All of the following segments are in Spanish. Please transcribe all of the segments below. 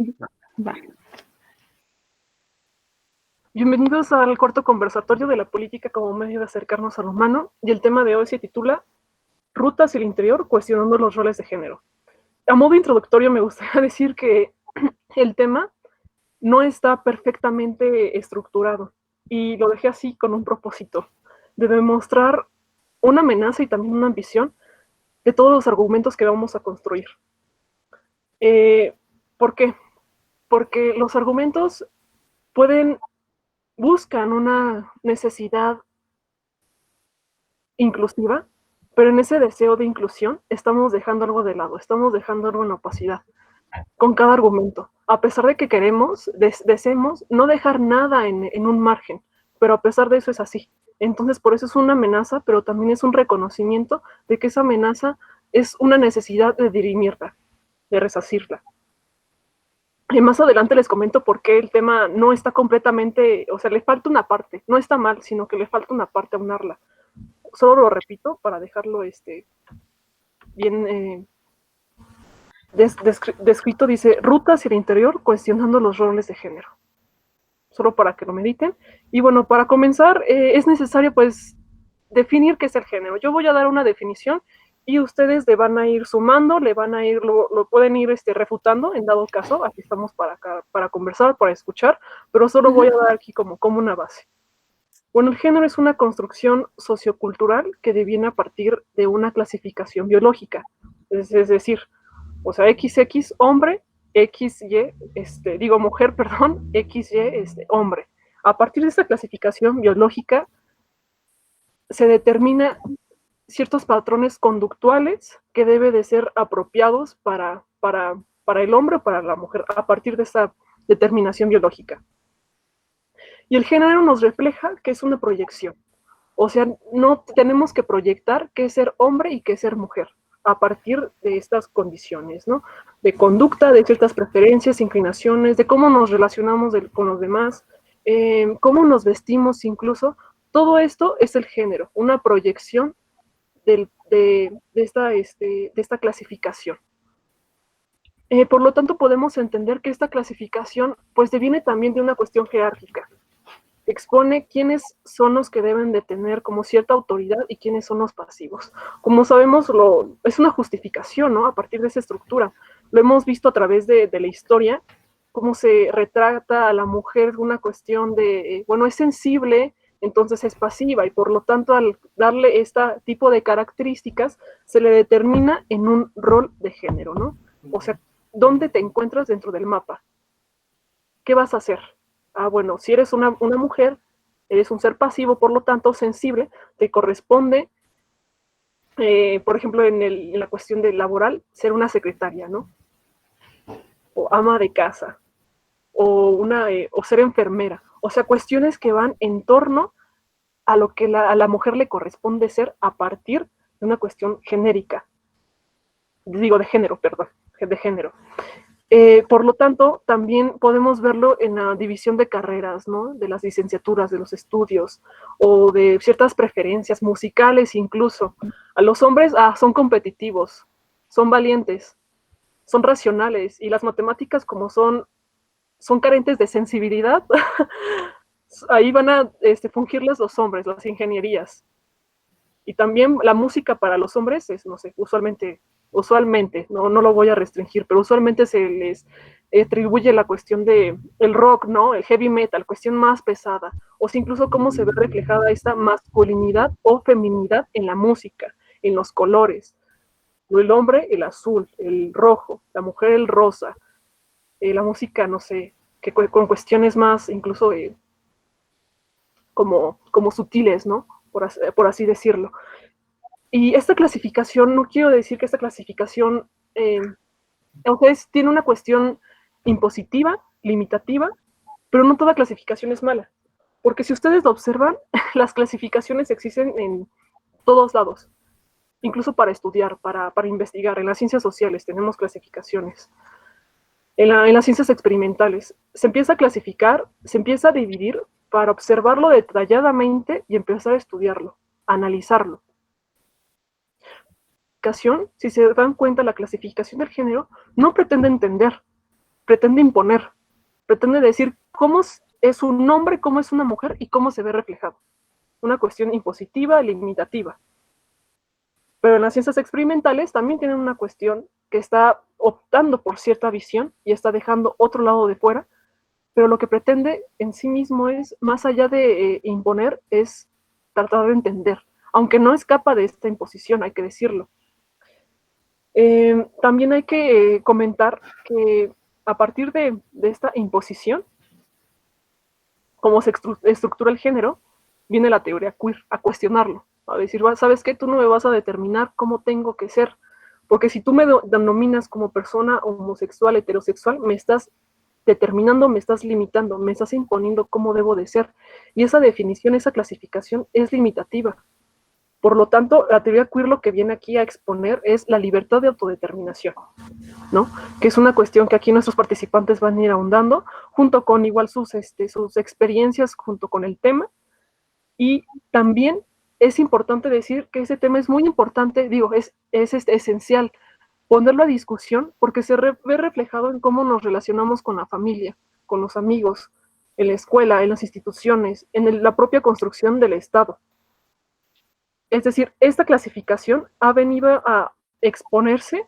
Va. Bienvenidos al cuarto conversatorio de la política como medio de acercarnos al humano, y el tema de hoy se titula Ruta hacia el interior, cuestionando los roles de género. A modo introductorio me gustaría decir que el tema no está perfectamente estructurado, y lo dejé así con un propósito, de demostrar una amenaza y también una ambición de todos los argumentos que vamos a construir. ¿Por qué? Porque los argumentos buscan una necesidad inclusiva, pero en ese deseo de inclusión estamos dejando algo de lado, estamos dejando algo en opacidad con cada argumento, a pesar de que deseemos no dejar nada en un margen, pero a pesar de eso es así. Entonces, por eso es una amenaza, pero también es un reconocimiento de que esa amenaza es una necesidad de dirimirla, de resarcirla. Y más adelante les comento por qué el tema no está completamente, o sea, le falta una parte, no está mal, sino que le falta una parte a unarla. Solo lo repito para dejarlo bien descrito, dice, ruta hacia el interior cuestionando los roles de género. Solo para que lo mediten. Y bueno, para comenzar, es necesario pues definir qué es el género. Yo voy a dar una definición y ustedes le van a ir sumando, le van a ir, lo pueden ir refutando en dado caso. Aquí estamos para conversar, para escuchar, pero solo voy a dar aquí como una base. Bueno, el género es una construcción sociocultural que deviene a partir de una clasificación biológica. Es decir, o sea, XX hombre, XY, mujer, perdón, XY, hombre. A partir de esta clasificación biológica se determina ciertos patrones conductuales que deben de ser apropiados para el hombre o para la mujer, a partir de esa determinación biológica. Y el género nos refleja que es una proyección. O sea, no tenemos que proyectar qué es ser hombre y qué es ser mujer a partir de estas condiciones, ¿no? De conducta, de ciertas preferencias, inclinaciones, de cómo nos relacionamos con los demás, cómo nos vestimos incluso. Todo esto es el género, una proyección de esta clasificación. Por lo tanto, podemos entender que esta clasificación pues deviene también de una cuestión jerárquica. Expone quiénes son los que deben de tener como cierta autoridad y quiénes son los pasivos. Como sabemos, es una justificación, ¿no? A partir de esa estructura. Lo hemos visto a través de la historia, cómo se retrata a la mujer una cuestión de, bueno, es sensible, entonces es pasiva, y por lo tanto, al darle este tipo de características, se le determina en un rol de género, ¿no? O sea, ¿dónde te encuentras dentro del mapa? ¿Qué vas a hacer? Ah, bueno, si eres una mujer, eres un ser pasivo, por lo tanto sensible, te corresponde, por ejemplo, en la cuestión de laboral, ser una secretaria, ¿no? O ama de casa, o ser enfermera. O sea, cuestiones que van en torno a lo que a la mujer le corresponde ser a partir de una cuestión genérica. Digo, de género, perdón, de género. Por lo tanto, también podemos verlo en la división de carreras, ¿no? De las licenciaturas, de los estudios, o de ciertas preferencias musicales incluso. A los hombres son competitivos, son valientes, son racionales, y las matemáticas como son carentes de sensibilidad, ahí van a fungirles los hombres, las ingenierías. Y también la música para los hombres es, no sé, usualmente, no lo voy a restringir, pero usualmente se les atribuye la cuestión de el rock, ¿no? El heavy metal, cuestión más pesada, o sea, incluso cómo se ve reflejada esta masculinidad o feminidad en la música, en los colores. El hombre, el azul, el rojo, la mujer, el rosa, la música, no sé, que con cuestiones más incluso como sutiles, ¿no? Por así decirlo. Y esta clasificación, no quiero decir que esta clasificación, tiene una cuestión impositiva, limitativa, pero no toda clasificación es mala. Porque si ustedes lo observan, las clasificaciones existen en todos lados, incluso para estudiar, para investigar. En las ciencias sociales tenemos clasificaciones. En las ciencias experimentales se empieza a clasificar, se empieza a dividir para observarlo detalladamente y empezar a estudiarlo, a analizarlo. Si se dan cuenta, la clasificación del género no pretende entender, pretende imponer, pretende decir cómo es un hombre, cómo es una mujer y cómo se ve reflejado. Una cuestión impositiva, limitativa. Pero en las ciencias experimentales también tienen una cuestión que está optando por cierta visión y está dejando otro lado de fuera, pero lo que pretende en sí mismo es, más allá de imponer, es tratar de entender, aunque no escapa de esta imposición, hay que decirlo. También hay que comentar que a partir de esta imposición, como se estructura el género, viene la teoría queer a cuestionarlo, a decir, ¿sabes qué? Tú no me vas a determinar cómo tengo que ser, porque si tú me denominas como persona homosexual, heterosexual, me estás determinando, me estás limitando, me estás imponiendo cómo debo de ser. Y esa definición, esa clasificación es limitativa. Por lo tanto, la teoría queer lo que viene aquí a exponer es la libertad de autodeterminación, ¿no? Que es una cuestión que aquí nuestros participantes van a ir ahondando, junto con igual sus experiencias, junto con el tema. Y también es importante decir que ese tema es muy importante, digo, es esencial ponerlo a discusión porque se ve reflejado en cómo nos relacionamos con la familia, con los amigos, en la escuela, en las instituciones, en la propia construcción del Estado. Es decir, esta clasificación ha venido a exponerse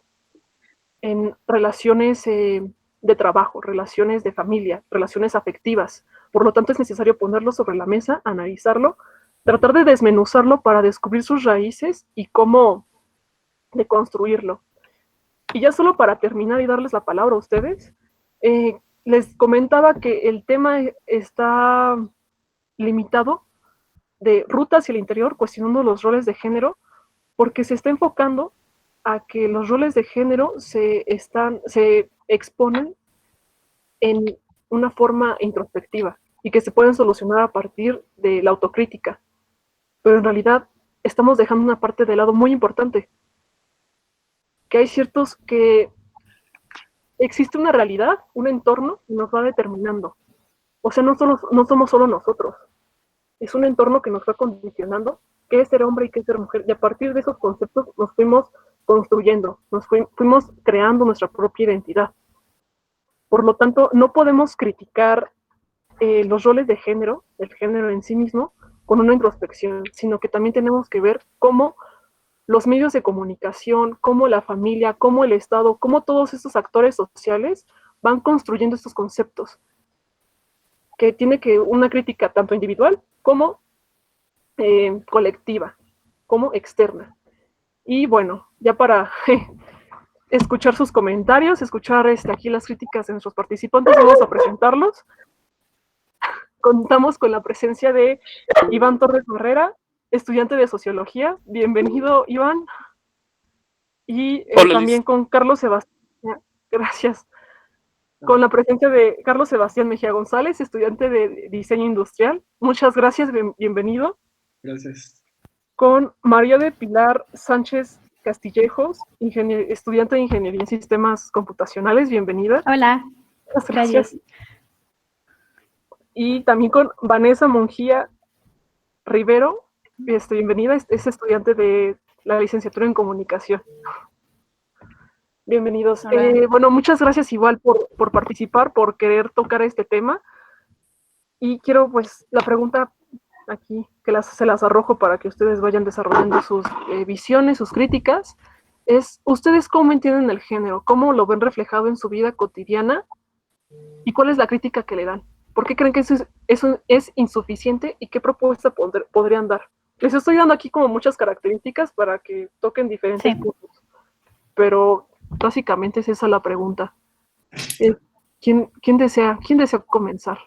en relaciones de trabajo, relaciones de familia, relaciones afectivas. Por lo tanto, es necesario ponerlo sobre la mesa, analizarlo, tratar de desmenuzarlo para descubrir sus raíces y cómo deconstruirlo. Y ya solo para terminar y darles la palabra a ustedes, les comentaba que el tema está limitado de ruta hacia el interior, cuestionando los roles de género, porque se está enfocando a que los roles de género se exponen en una forma introspectiva y que se pueden solucionar a partir de la autocrítica. Pero en realidad estamos dejando una parte de lado muy importante, que hay ciertos que existe una realidad, un entorno que nos va determinando. O sea, no somos solo nosotros, es un entorno que nos va condicionando qué es ser hombre y qué es ser mujer. Y a partir de esos conceptos nos fuimos construyendo, fuimos creando nuestra propia identidad. Por lo tanto, no podemos criticar los roles de género, el género en sí mismo, con una introspección, sino que también tenemos que ver cómo los medios de comunicación, cómo la familia, cómo el Estado, cómo todos estos actores sociales van construyendo estos conceptos, que tiene que una crítica tanto individual como colectiva, como externa. Y bueno, ya para escuchar sus comentarios, escuchar aquí las críticas de nuestros participantes, vamos a presentarlos. Contamos con la presencia de Iván Torres Barrera, estudiante de Sociología. Bienvenido, Iván. Y también Liz. con Carlos Sebastián. Gracias. Con la presencia de Carlos Sebastián Mejía González, estudiante de Diseño Industrial. Muchas gracias, bienvenido. Gracias. Con María de Pilar Sánchez Castillejos, estudiante de Ingeniería en Sistemas Computacionales. Bienvenida. Hola. Muchas gracias. Y también con Vanessa Monjía Rivero. Bienvenida, es estudiante de la licenciatura en Comunicación. Bienvenidos. Bueno, muchas gracias igual por participar, por querer tocar este tema. Y quiero, pues, la pregunta aquí, que se las arrojo para que ustedes vayan desarrollando sus visiones, sus críticas, es, ¿ustedes cómo entienden el género? ¿Cómo lo ven reflejado en su vida cotidiana? ¿Y cuál es la crítica que le dan? ¿Por qué creen que eso es insuficiente y qué propuesta podrían dar? Les estoy dando aquí como muchas características para que toquen diferentes puntos, pero básicamente es esa la pregunta. ¿Quién desea comenzar?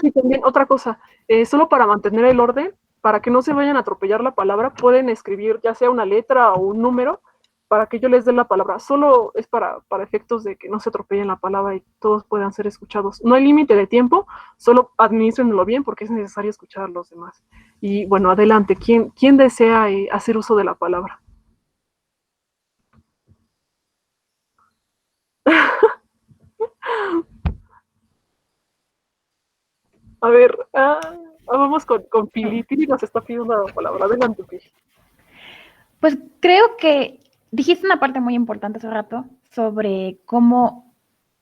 Sí, también otra cosa, solo para mantener el orden, para que no se vayan a atropellar la palabra, pueden escribir ya sea una letra o un número para que yo les dé la palabra. Solo es para efectos de que no se atropellen la palabra y todos puedan ser escuchados. No hay límite de tiempo, solo administrenlo bien porque es necesario escuchar a los demás. Y bueno, adelante, ¿quién desea hacer uso de la palabra? A ver, vamos con Pili. Pili nos está pidiendo la palabra. Adelante, Pili. Pues creo que dijiste una parte muy importante hace rato sobre cómo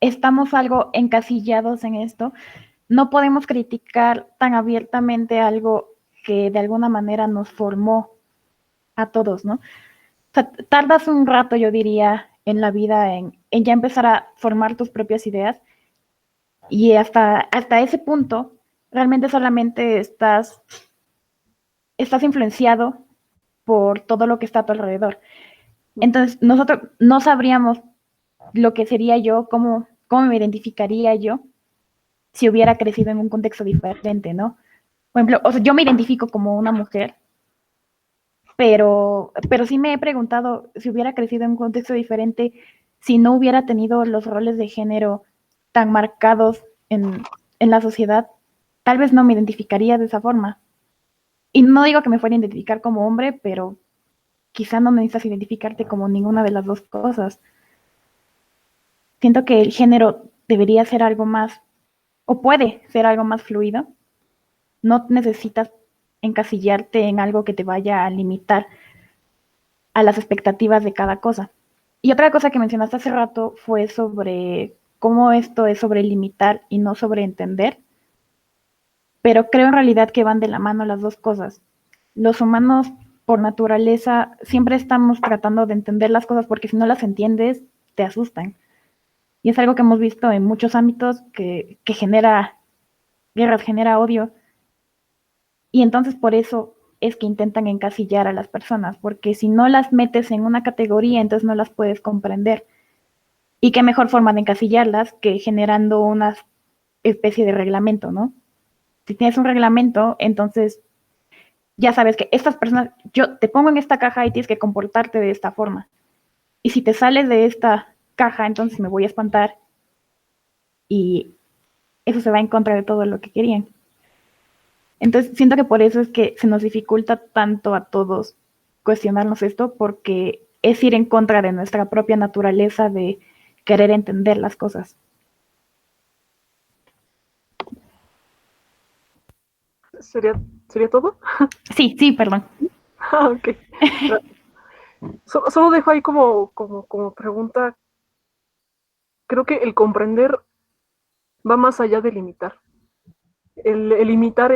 estamos algo encasillados en esto, no podemos criticar tan abiertamente algo que de alguna manera nos formó a todos, ¿no? O sea, tardas un rato, yo diría, en la vida en ya empezar a formar tus propias ideas y hasta ese punto realmente solamente estás influenciado por todo lo que está a tu alrededor. Entonces, nosotros no sabríamos lo que sería yo, cómo me identificaría yo si hubiera crecido en un contexto diferente, ¿no? Por ejemplo, o sea, yo me identifico como una mujer, pero sí me he preguntado si hubiera crecido en un contexto diferente, si no hubiera tenido los roles de género tan marcados en la sociedad, tal vez no me identificaría de esa forma. Y no digo que me fuera a identificar como hombre, pero quizá no necesitas identificarte como ninguna de las dos cosas. Siento que el género debería ser algo más, o puede ser algo más fluido. No necesitas encasillarte en algo que te vaya a limitar a las expectativas de cada cosa. Y otra cosa que mencionaste hace rato fue sobre cómo esto es sobre limitar y no sobre entender, pero creo en realidad que van de la mano las dos cosas. Los humanos, por naturaleza, siempre estamos tratando de entender las cosas porque si no las entiendes, te asustan. Y es algo que hemos visto en muchos ámbitos que genera guerras, genera odio. Y entonces por eso es que intentan encasillar a las personas, porque si no las metes en una categoría, entonces no las puedes comprender. Y qué mejor forma de encasillarlas que generando una especie de reglamento, ¿no? Si tienes un reglamento, entonces ya sabes que estas personas, yo te pongo en esta caja y tienes que comportarte de esta forma. Y si te sales de esta caja, entonces me voy a espantar y eso se va en contra de todo lo que querían. Entonces siento que por eso es que se nos dificulta tanto a todos cuestionarnos esto, porque es ir en contra de nuestra propia naturaleza de querer entender las cosas. ¿Sería todo? Sí, perdón. Ah, ok. Solo dejo ahí como pregunta, creo que el comprender va más allá de limitar. El imitar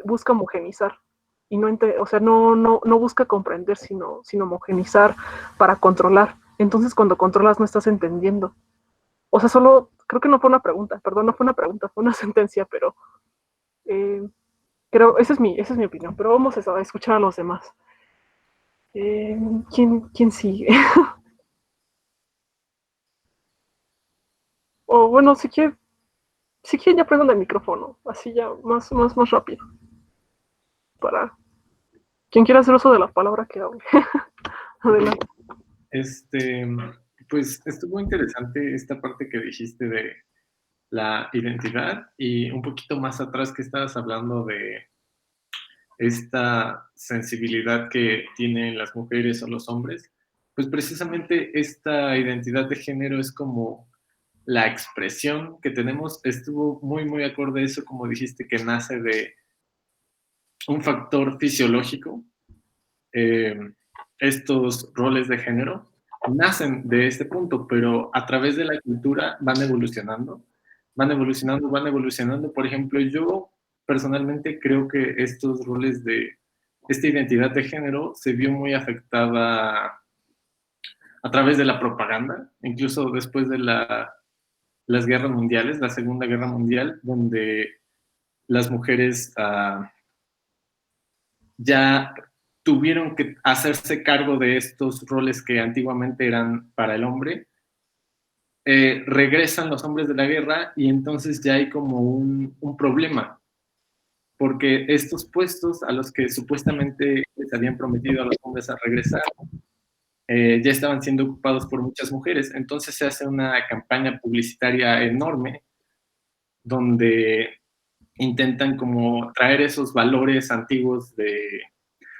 busca homogenizar y o sea, no busca comprender, sino homogenizar para controlar. Entonces, cuando controlas, no estás entendiendo. O sea, creo que no fue una pregunta, perdón, no fue una pregunta, fue una sentencia, pero eh, creo, esa es mi opinión. Pero vamos a escuchar a los demás. Eh, ¿quién sigue? O bueno, si quieren ya prendan el micrófono, así ya más rápido. Para quien quiera hacer uso de la palabra que hable. Adelante. Este, pues estuvo interesante esta parte que dijiste de la identidad y un poquito más atrás que estabas hablando de esta sensibilidad que tienen las mujeres o los hombres, pues precisamente esta identidad de género es como la expresión que tenemos, estuvo muy acorde a eso, como dijiste, que nace de un factor fisiológico. Estos roles de género nacen de este punto, pero a través de la cultura van evolucionando, van evolucionando, van evolucionando. Por ejemplo, yo personalmente creo que estos roles de esta identidad de género se vio muy afectada a través de la propaganda, incluso después de las guerras mundiales, la Segunda Guerra Mundial, donde las mujeres ya tuvieron que hacerse cargo de estos roles que antiguamente eran para el hombre. Regresan los hombres de la guerra y entonces ya hay como un problema, porque estos puestos a los que supuestamente les habían prometido a los hombres a regresar, ya estaban siendo ocupados por muchas mujeres. Entonces se hace una campaña publicitaria enorme donde intentan como traer esos valores antiguos de...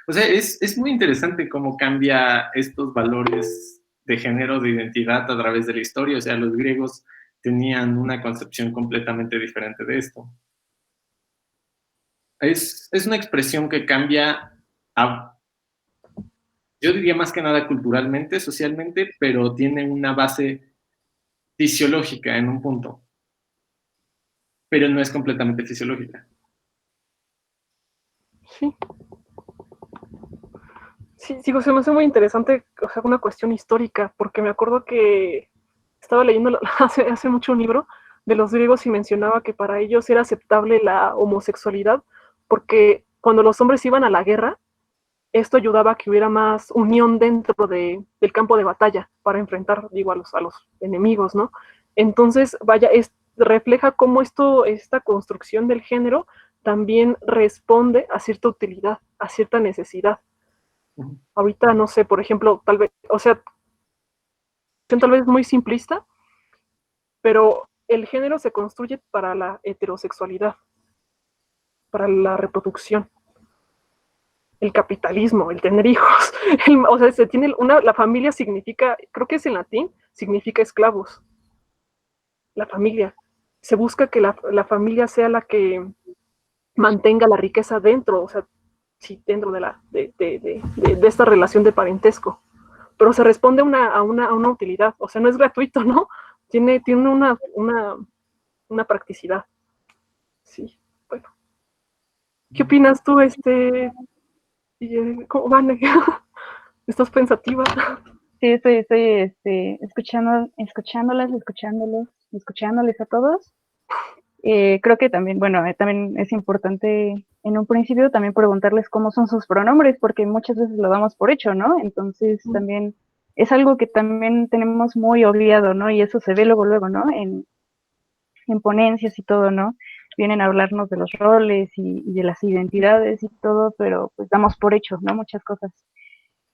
O sea, es muy interesante cómo cambia estos valores de género, de identidad a través de la historia. O sea, los griegos tenían una concepción completamente diferente de esto. Es una expresión que cambia, yo diría más que nada culturalmente, socialmente, pero tiene una base fisiológica en un punto, pero no es completamente fisiológica. Sí. Sí, digo, se me hace muy interesante, o sea, una cuestión histórica, porque me acuerdo que estaba leyendo hace mucho un libro de los griegos y mencionaba que para ellos era aceptable la homosexualidad, porque cuando los hombres iban a la guerra, esto ayudaba a que hubiera más unión dentro del campo de batalla para enfrentar, digo, a los enemigos, ¿no? Entonces, vaya, refleja cómo esta construcción del género también responde a cierta utilidad, a cierta necesidad. Ahorita, no sé, por ejemplo, tal vez, o sea, tal vez muy simplista, pero el género se construye para la heterosexualidad, para la reproducción, el capitalismo, el tener hijos. O sea, la familia significa, creo que es en latín, significa esclavos. La familia. Se busca que la familia sea la que mantenga la riqueza dentro, o sea, sí, dentro de esta relación de parentesco. Pero se responde a una utilidad, o sea, no es gratuito, ¿no? Tiene una practicidad. Sí, bueno. ¿Qué opinas tú, cómo van? ¿Estás pensativa? Sí, estoy escuchándoles a todos. Creo que también, bueno, también es importante en un principio también preguntarles cómo son sus pronombres, porque muchas veces lo damos por hecho, ¿no? Entonces también es algo que también tenemos muy obviado, ¿no? Y eso se ve luego, ¿no? En ponencias y todo, ¿no? Vienen a hablarnos de los roles y de las identidades y todo, pero pues damos por hecho, ¿no? Muchas cosas.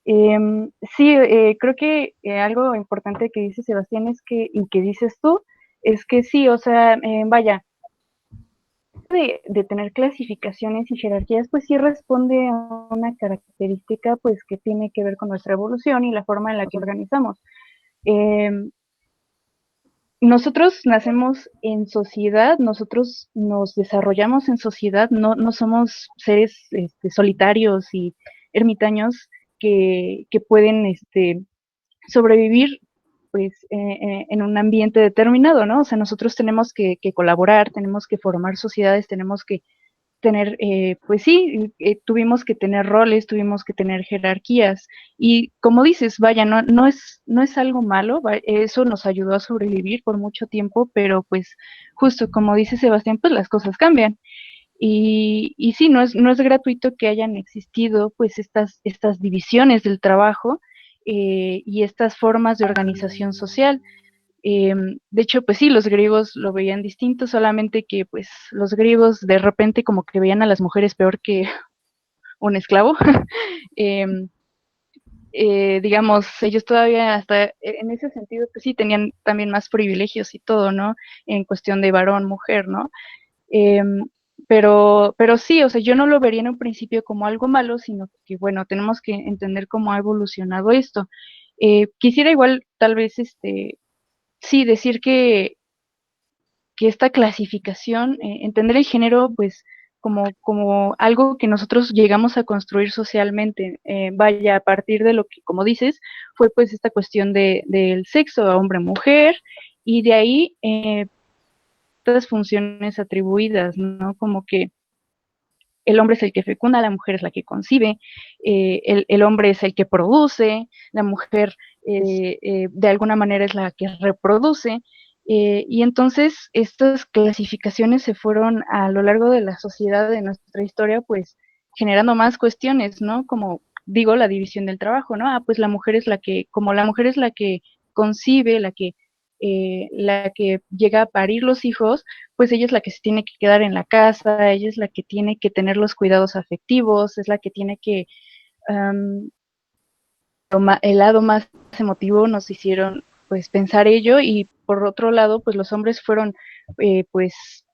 Sí, creo que algo importante que dice Sebastián y que dices tú, es que sí, o sea, vaya, de tener clasificaciones y jerarquías, pues sí responde a una característica, pues que tiene que ver con nuestra evolución y la forma en la que organizamos. Nosotros nacemos en sociedad, nosotros nos desarrollamos en sociedad, no somos seres solitarios y ermitaños que pueden sobrevivir pues en un ambiente determinado, ¿no? O sea, nosotros tenemos que colaborar, tenemos que formar sociedades, tenemos que tener, pues sí, tuvimos que tener roles, tuvimos que tener jerarquías y como dices, vaya, no es algo malo, eso nos ayudó a sobrevivir por mucho tiempo, pero pues justo como dice Sebastián, pues las cosas cambian. Y sí, no es gratuito que hayan existido pues estas divisiones del trabajo y estas formas de organización social. De hecho, pues sí, los griegos lo veían distinto, solamente que pues los griegos de repente como que veían a las mujeres peor que un esclavo. Digamos, ellos todavía hasta en ese sentido, pues sí, tenían también más privilegios y todo, ¿no? En cuestión de varón, mujer, ¿no? Eh, pero sí, o sea, yo no lo vería en un principio como algo malo, sino que, bueno, tenemos que entender cómo ha evolucionado esto. Quisiera igual, tal vez, sí, decir que esta clasificación, entender el género, pues, como algo que nosotros llegamos a construir socialmente, vaya, a partir de lo que, como dices, fue pues esta cuestión del sexo, hombre-mujer, y de ahí estas funciones atribuidas, ¿no? Como que el hombre es el que fecunda, la mujer es la que concibe, el hombre es el que produce, la mujer de alguna manera es la que reproduce, y entonces estas clasificaciones se fueron a lo largo de la sociedad, de nuestra historia, pues generando más cuestiones, ¿no? Como digo, la división del trabajo, ¿no? Ah, pues la mujer es la que, como la mujer es la que concibe, la que llega a parir los hijos, pues ella es la que se tiene que quedar en la casa, ella es la que tiene que tener los cuidados afectivos, es la que tiene que, um, el lado más emotivo nos hicieron pues pensar ello y por otro lado pues los hombres fueron pues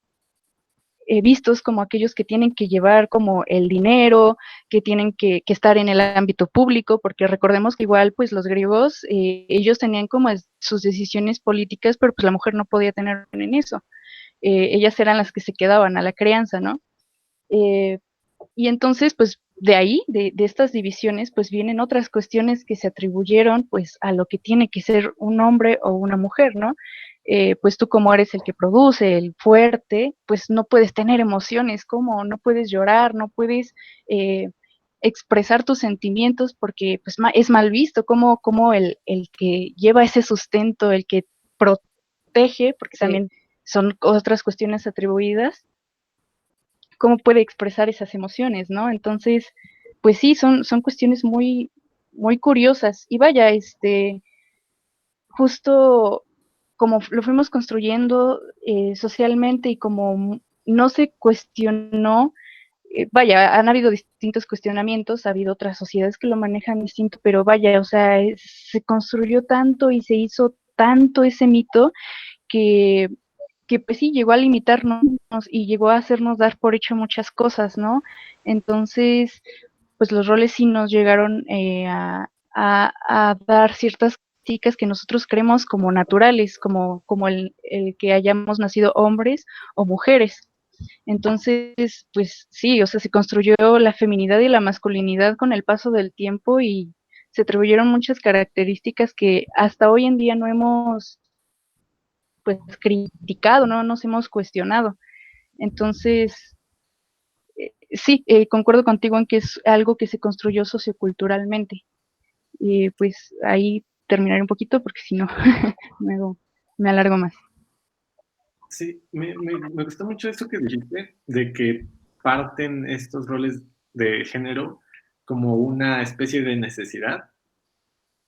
vistos como aquellos que tienen que llevar como el dinero, que tienen que estar en el ámbito público, porque recordemos que igual pues los griegos, ellos tenían como sus decisiones políticas, pero pues la mujer no podía tener en eso. Ellas eran las que se quedaban a la crianza, ¿no? Y entonces, pues de ahí, de estas divisiones, pues vienen otras cuestiones que se atribuyeron pues a lo que tiene que ser un hombre o una mujer, ¿no? pues tú como eres el que produce, el fuerte, pues no puedes tener emociones, ¿cómo? No puedes llorar, no puedes expresar tus sentimientos porque pues es mal visto, como el que lleva ese sustento, el que protege, porque también son otras cuestiones atribuidas, cómo puede expresar esas emociones, ¿no? Entonces, pues sí, son cuestiones muy, muy curiosas. Y vaya, justo como lo fuimos construyendo socialmente y como no se cuestionó, vaya, han habido distintos cuestionamientos, ha habido otras sociedades que lo manejan distinto, pero vaya, o sea, se construyó tanto y se hizo tanto ese mito que, que pues sí, llegó a limitarnos y llegó a hacernos dar por hecho muchas cosas, ¿no? Entonces, pues los roles sí nos llegaron a dar ciertas chicas que nosotros creemos como naturales, como el que hayamos nacido hombres o mujeres. Entonces, pues sí, o sea, se construyó la feminidad y la masculinidad con el paso del tiempo y se atribuyeron muchas características que hasta hoy en día no hemos pues criticado, no nos hemos cuestionado. Entonces, sí, concuerdo contigo en que es algo que se construyó socioculturalmente. Y pues ahí terminaré un poquito porque si no, luego me alargo más. Sí, me gustó mucho eso que dijiste, de que parten estos roles de género como una especie de necesidad.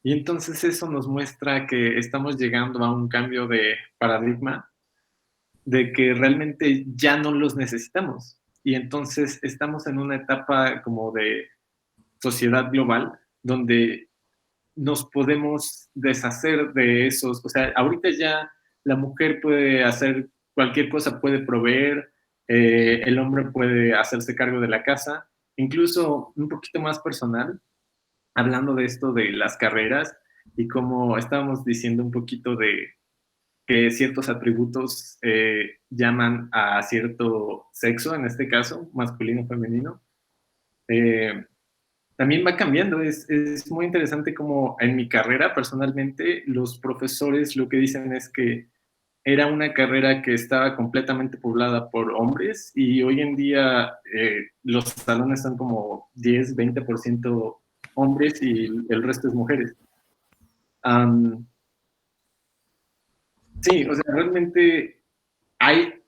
Y entonces eso nos muestra que estamos llegando a un cambio de paradigma, de que realmente ya no los necesitamos. Y entonces estamos en una etapa como de sociedad global donde nos podemos deshacer de esos, o sea, ahorita ya la mujer puede hacer cualquier cosa, puede proveer, el hombre puede hacerse cargo de la casa, incluso un poquito más personal, hablando de esto de las carreras y como estábamos diciendo un poquito de que ciertos atributos llaman a cierto sexo, en este caso, masculino o femenino, eh, también va cambiando. Es muy interesante como en mi carrera, personalmente, los profesores lo que dicen es que era una carrera que estaba completamente poblada por hombres y hoy en día los salones son como 10-20% hombres y el resto es mujeres. Sí, o sea, realmente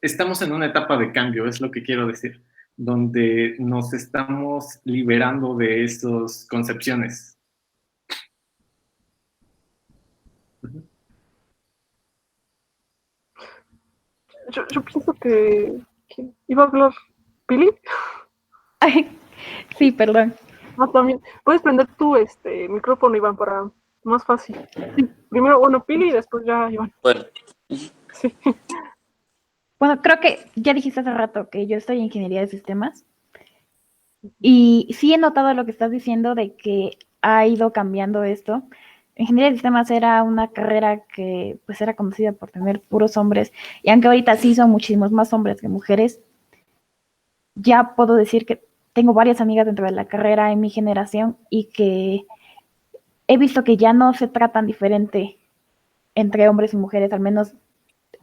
estamos en una etapa de cambio, es lo que quiero decir, donde nos estamos liberando de esas concepciones. Yo pienso que iba a hablar Pili. Ay, sí, perdón. Ah, también. Puedes prender tu micrófono, Iván, para más fácil. Primero, bueno, Pili y después ya, Iván. Bueno, Sí. Bueno, creo que ya dijiste hace rato que yo estoy en ingeniería de sistemas y sí he notado lo que estás diciendo de que ha ido cambiando esto. Ingeniería de sistemas era una carrera que pues era conocida por tener puros hombres y aunque ahorita sí son muchísimos más hombres que mujeres, ya puedo decir que tengo varias amigas dentro de la carrera en mi generación y que he visto que ya no se tratan diferente entre hombres y mujeres, al menos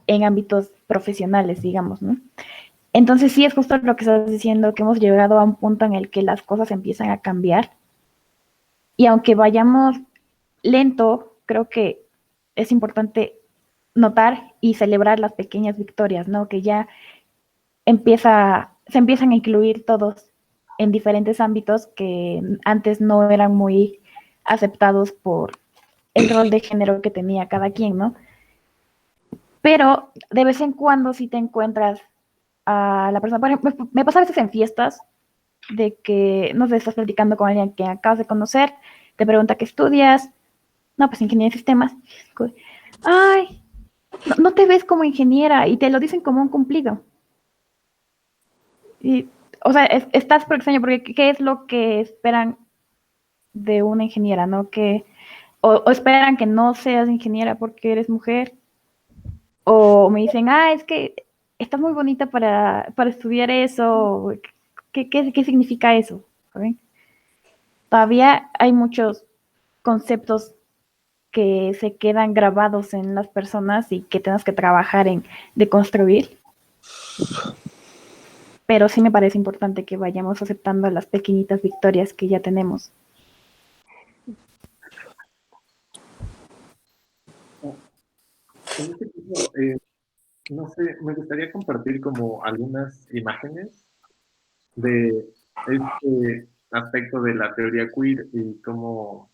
en ámbitos profesionales, digamos, ¿no? Entonces sí es justo lo que estás diciendo, que hemos llegado a un punto en el que las cosas empiezan a cambiar y aunque vayamos lento, creo que es importante notar y celebrar las pequeñas victorias, ¿no? Que ya se empiezan a incluir todos en diferentes ámbitos que antes no eran muy aceptados por el rol de género que tenía cada quien, ¿no? Pero de vez en cuando si te encuentras a la persona, por ejemplo, me pasa a veces en fiestas de que, no sé, estás platicando con alguien que acabas de conocer, te pregunta qué estudias, no, pues ingeniería de sistemas, ay, no te ves como ingeniera y te lo dicen como un cumplido. Y, o sea, estás por extraño porque ¿qué es lo que esperan de una ingeniera, no? Que, o esperan que no seas ingeniera porque eres mujer, o me dicen, es que estás muy bonita para estudiar eso, ¿qué significa eso? ¿Saben? Todavía hay muchos conceptos que se quedan grabados en las personas y que tenemos que trabajar en deconstruir. Pero sí me parece importante que vayamos aceptando las pequeñitas victorias que ya tenemos. En este caso, no sé, me gustaría compartir como algunas imágenes de este aspecto de la teoría queer y cómo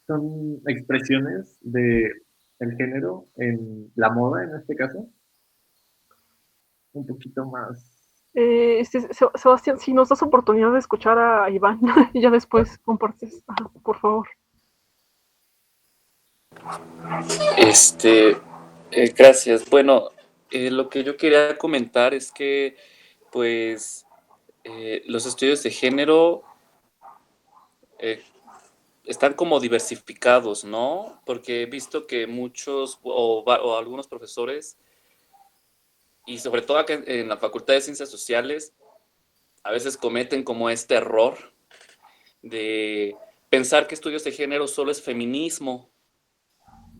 son expresiones de el género en la moda, en este caso, un poquito más. Sebastián, si nos das oportunidad de escuchar a Iván y ya después compartes, por favor. Gracias. Bueno, lo que yo quería comentar es que, pues, los estudios de género eh, están como diversificados, ¿no? Porque he visto que muchos o algunos profesores, y sobre todo acá en la Facultad de Ciencias Sociales, a veces cometen como este error de pensar que estudios de género solo es feminismo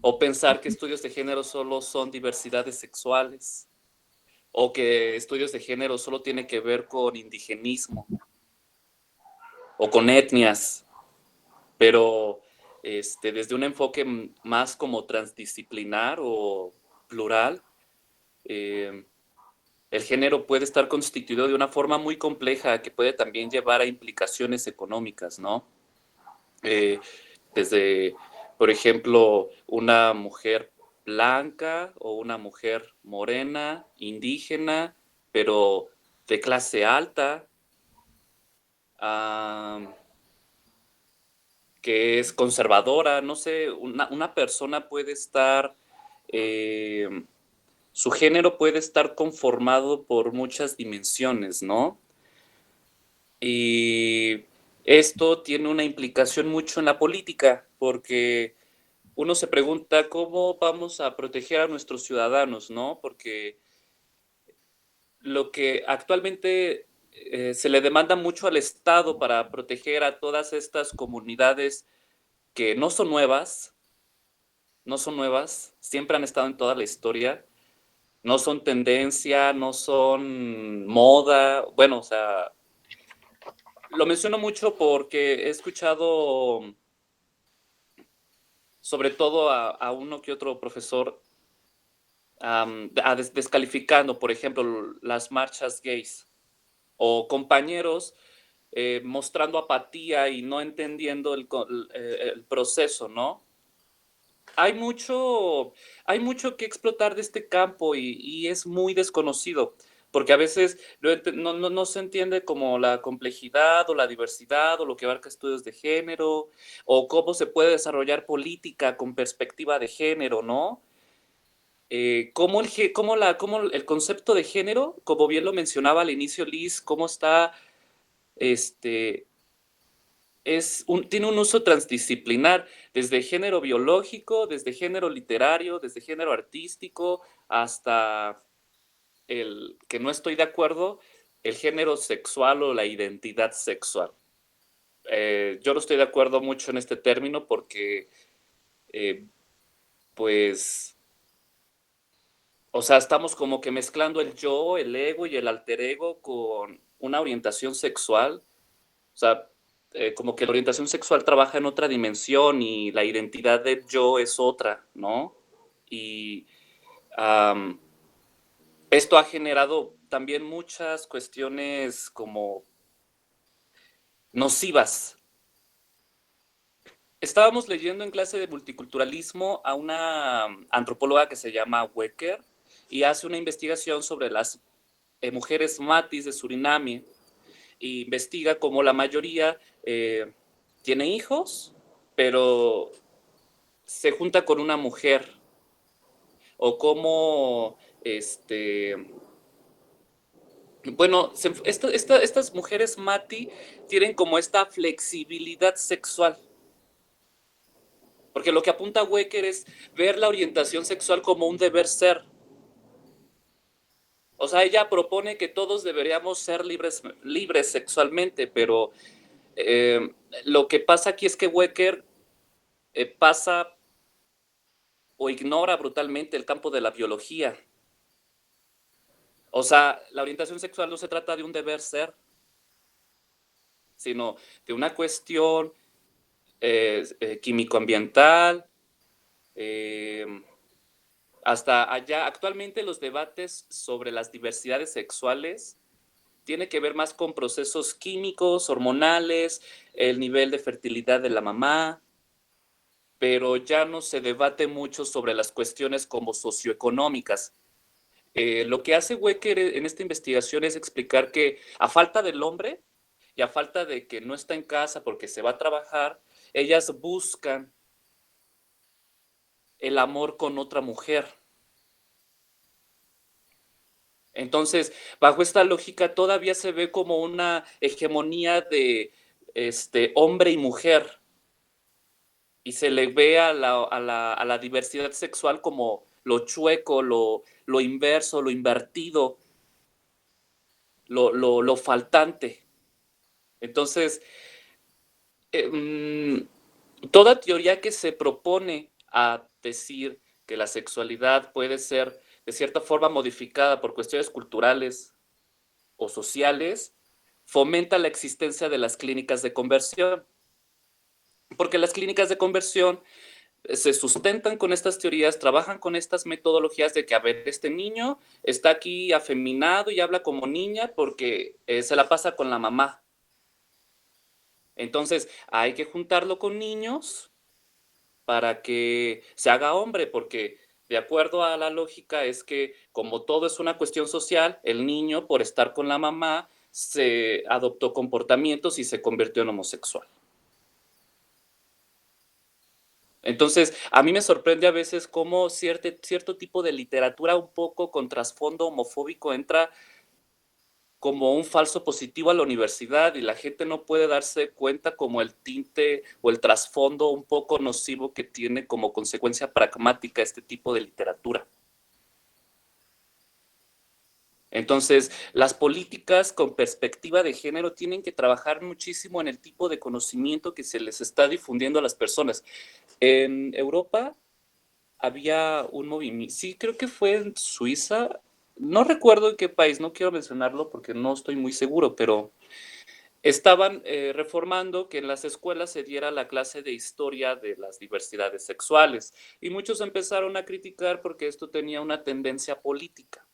o pensar que estudios de género solo son diversidades sexuales o que estudios de género solo tiene que ver con indigenismo o con etnias, pero desde un enfoque más como transdisciplinar o plural, eh, el género puede estar constituido de una forma muy compleja que puede también llevar a implicaciones económicas, ¿no? Desde, por ejemplo, una mujer blanca o una mujer morena, indígena, pero de clase alta, que es conservadora, no sé, una persona puede estar, su género puede estar conformado por muchas dimensiones, ¿no? Y esto tiene una implicación mucho en la política, porque uno se pregunta cómo vamos a proteger a nuestros ciudadanos, ¿no? Porque lo que actualmente se le demanda mucho al Estado para proteger a todas estas comunidades que no son nuevas, siempre han estado en toda la historia, no son tendencia, no son moda, bueno, o sea, lo menciono mucho porque he escuchado sobre todo a uno que otro profesor descalificando, por ejemplo, las marchas gays o compañeros mostrando apatía y no entendiendo el proceso, ¿no? Hay mucho que explotar de este campo y es muy desconocido, porque a veces no se entiende como la complejidad o la diversidad o lo que abarca estudios de género o cómo se puede desarrollar política con perspectiva de género, ¿no? Cómo el concepto de género, como bien lo mencionaba al inicio Liz, cómo está, este, tiene un uso transdisciplinar, desde género biológico, desde género literario, desde género artístico, hasta el que no estoy de acuerdo, el género sexual o la identidad sexual. Yo no estoy de acuerdo mucho en este término porque, pues, o sea, estamos como que mezclando el yo, el ego y el alter ego con una orientación sexual. O sea, como que la orientación sexual trabaja en otra dimensión y la identidad del yo es otra, ¿no? Y um, esto ha generado también muchas cuestiones como nocivas. Estábamos leyendo en clase de multiculturalismo a una antropóloga que se llama Wecker y hace una investigación sobre las mujeres matis de Suriname e investiga cómo la mayoría tiene hijos, pero se junta con una mujer o cómo bueno, estas mujeres mati tienen como esta flexibilidad sexual. Porque lo que apunta Wecker es ver la orientación sexual como un deber ser. O sea, ella propone que todos deberíamos ser libres sexualmente, pero lo que pasa aquí es que Wecker pasa o ignora brutalmente el campo de la biología. O sea, la orientación sexual no se trata de un deber ser, sino de una cuestión químico-ambiental. Hasta allá, actualmente los debates sobre las diversidades sexuales tiene que ver más con procesos químicos, hormonales, el nivel de fertilidad de la mamá, pero ya no se debate mucho sobre las cuestiones como socioeconómicas. Lo que hace Wecker en esta investigación es explicar que a falta del hombre y a falta de que no está en casa porque se va a trabajar, ellas buscan el amor con otra mujer. Entonces, bajo esta lógica todavía se ve como una hegemonía de hombre y mujer, y se le ve a la diversidad sexual como lo chueco, lo inverso, lo invertido, lo faltante. Entonces, toda teoría que se propone a decir que la sexualidad puede ser de cierta forma modificada por cuestiones culturales o sociales, fomenta la existencia de las clínicas de conversión. Porque las clínicas de conversión se sustentan con estas teorías, trabajan con estas metodologías de que, a ver, este niño está aquí afeminado y habla como niña porque se la pasa con la mamá. Entonces, hay que juntarlo con niños para que se haga hombre, porque de acuerdo a la lógica es que como todo es una cuestión social, el niño por estar con la mamá se adoptó comportamientos y se convirtió en homosexual. Entonces, a mí me sorprende a veces cómo cierto tipo de literatura un poco con trasfondo homofóbico entra como un falso positivo a la universidad y la gente no puede darse cuenta como el tinte o el trasfondo un poco nocivo que tiene como consecuencia pragmática este tipo de literatura. Entonces, las políticas con perspectiva de género tienen que trabajar muchísimo en el tipo de conocimiento que se les está difundiendo a las personas. En Europa había un movimiento, sí, creo que fue en Suiza, no recuerdo en qué país, no quiero mencionarlo porque no estoy muy seguro, pero estaban reformando que en las escuelas se diera la clase de historia de las diversidades sexuales y muchos empezaron a criticar porque esto tenía una tendencia política.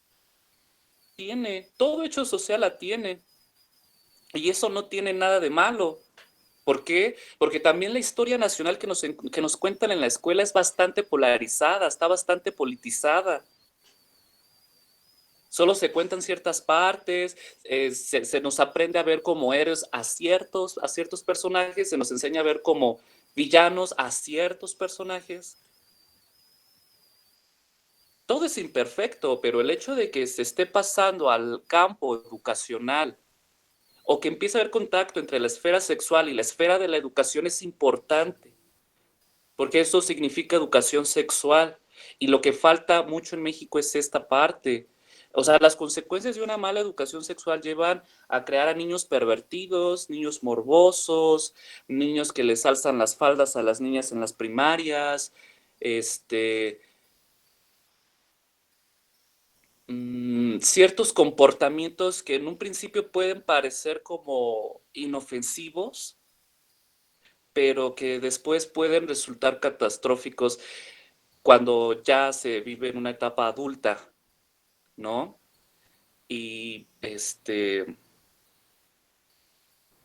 Todo hecho social la tiene y eso no tiene nada de malo. ¿Por qué? Porque también la historia nacional que nos cuentan en la escuela es bastante polarizada, está bastante politizada. Solo se cuentan ciertas partes, se nos aprende a ver como héroes a ciertos personajes, se nos enseña a ver como villanos a ciertos personajes. Todo es imperfecto, pero el hecho de que se esté pasando al campo educacional o que empiece a haber contacto entre la esfera sexual y la esfera de la educación es importante, porque eso significa educación sexual. Y lo que falta mucho en México es esta parte. O sea, las consecuencias de una mala educación sexual llevan a crear a niños pervertidos, niños morbosos, niños que les alzan las faldas a las niñas en las primarias, ciertos comportamientos que en un principio pueden parecer como inofensivos, pero que después pueden resultar catastróficos cuando ya se vive en una etapa adulta, ¿no? Y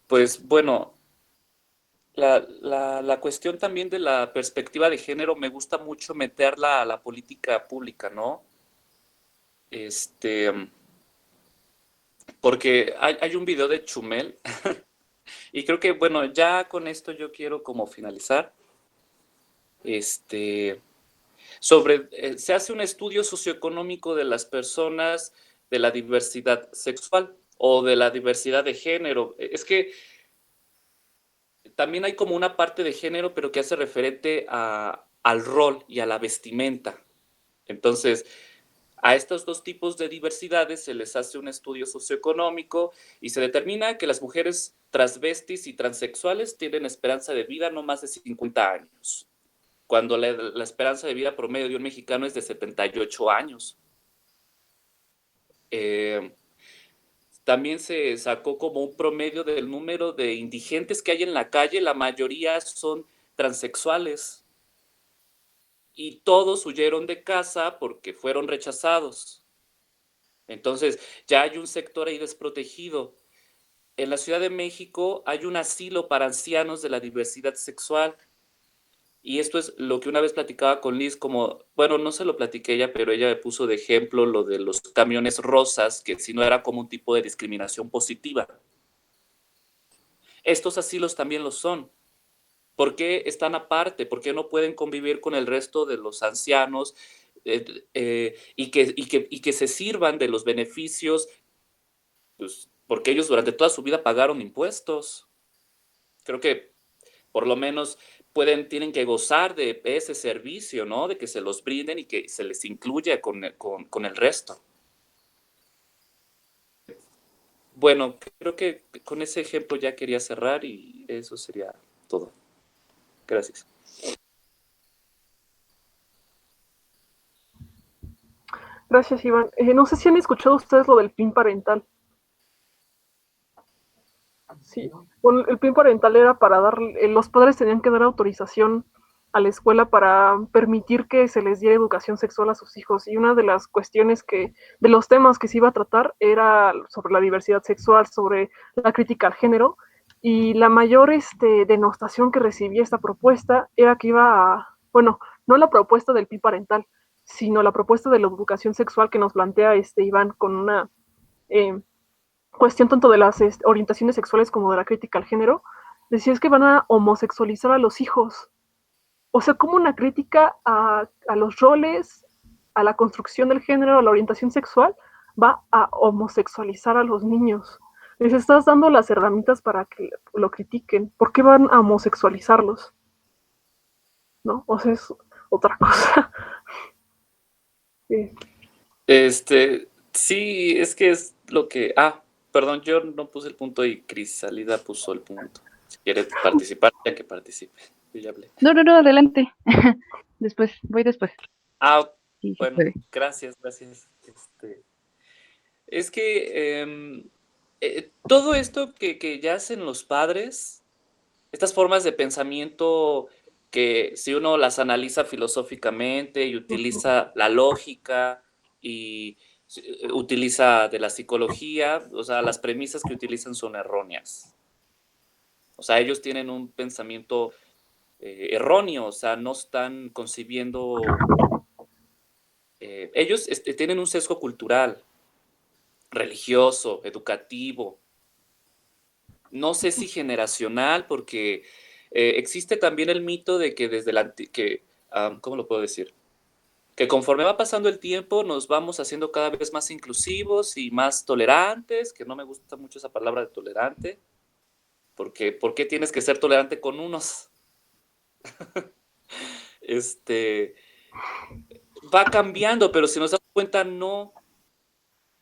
pues bueno, la cuestión también de la perspectiva de género me gusta mucho meterla a la política pública, ¿no? Porque hay un video de Chumel y creo que, bueno, ya con esto yo quiero como finalizar. Se hace un estudio socioeconómico de las personas de la diversidad sexual o de la diversidad de género. Es que también hay como una parte de género, pero que hace referente al rol y a la vestimenta. Entonces, a estos dos tipos de diversidades se les hace un estudio socioeconómico y se determina que las mujeres transvestis y transexuales tienen esperanza de vida no más de 50 años. cuando la esperanza de vida promedio de un mexicano es de 78 años. También se sacó como un promedio del número de indigentes que hay en la calle, la mayoría son transexuales y todos huyeron de casa porque fueron rechazados. Entonces ya hay un sector ahí desprotegido. En la Ciudad de México hay un asilo para ancianos de la diversidad sexual. Y esto es lo que una vez platicaba con Liz, como, bueno, no se lo platiqué ella, pero ella me puso de ejemplo lo de los camiones rosas, que si no era como un tipo de discriminación positiva. Estos asilos también lo son. ¿Por qué están aparte? ¿Por qué no pueden convivir con el resto de los ancianos y que se sirvan de los beneficios? Pues, porque ellos durante toda su vida pagaron impuestos. Creo que por lo menos tienen que gozar de ese servicio, ¿no? De que se los brinden y que se les incluya con el resto. Bueno, creo que con ese ejemplo ya quería cerrar y eso sería todo. Gracias. Gracias, Iván. No sé si han escuchado ustedes lo del PIN parental. Sí, bueno, el PIN parental era para dar, los padres tenían que dar autorización a la escuela para permitir que se les diera educación sexual a sus hijos. Y una de las cuestiones de los temas que se iba a tratar era sobre la diversidad sexual, sobre la crítica al género. Y la mayor denostación que recibía esta propuesta era que bueno, no la propuesta del PIN parental, sino la propuesta de la educación sexual que nos plantea Iván con una cuestión tanto de las orientaciones sexuales como de la crítica al género. Decía es que van a homosexualizar a los hijos. O sea, como una crítica a los roles, a la construcción del género, a la orientación sexual, va a homosexualizar a los niños. Les estás dando las herramientas para que lo critiquen. ¿Por qué van a homosexualizarlos? ¿No? O sea, es otra cosa. Sí, es que es lo que... perdón, yo no puse el punto y Crisalida puso el punto. Si quiere participar, ya que participe. Yo ya hablé. No, adelante. Voy después. Sí, bueno, gracias. Es que todo esto que ya hacen los padres, estas formas de pensamiento que si uno las analiza filosóficamente y utiliza la lógica y utiliza de la psicología, o sea, las premisas que utilizan son erróneas. O sea, ellos tienen un pensamiento erróneo, o sea, no están concibiendo... ellos tienen un sesgo cultural, religioso, educativo, no sé si generacional, porque existe también el mito de que desde ¿cómo lo puedo decir? Que conforme va pasando el tiempo nos vamos haciendo cada vez más inclusivos y más tolerantes, que no me gusta mucho esa palabra de tolerante, porque ¿por qué tienes que ser tolerante con unos? Va cambiando, pero si nos damos cuenta, no.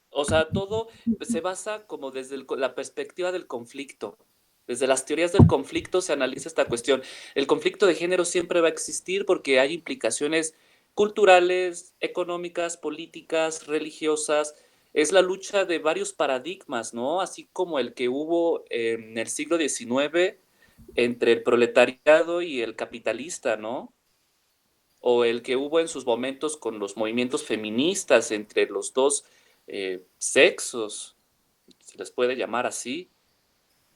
O sea, todo se basa como desde la perspectiva del conflicto. Desde las teorías del conflicto se analiza esta cuestión. El conflicto de género siempre va a existir porque hay implicaciones culturales, económicas, políticas, religiosas. Es la lucha de varios paradigmas, ¿no? Así como el que hubo en el siglo XIX entre el proletariado y el capitalista, ¿no? O el que hubo en sus momentos con los movimientos feministas entre los dos sexos, se les puede llamar así,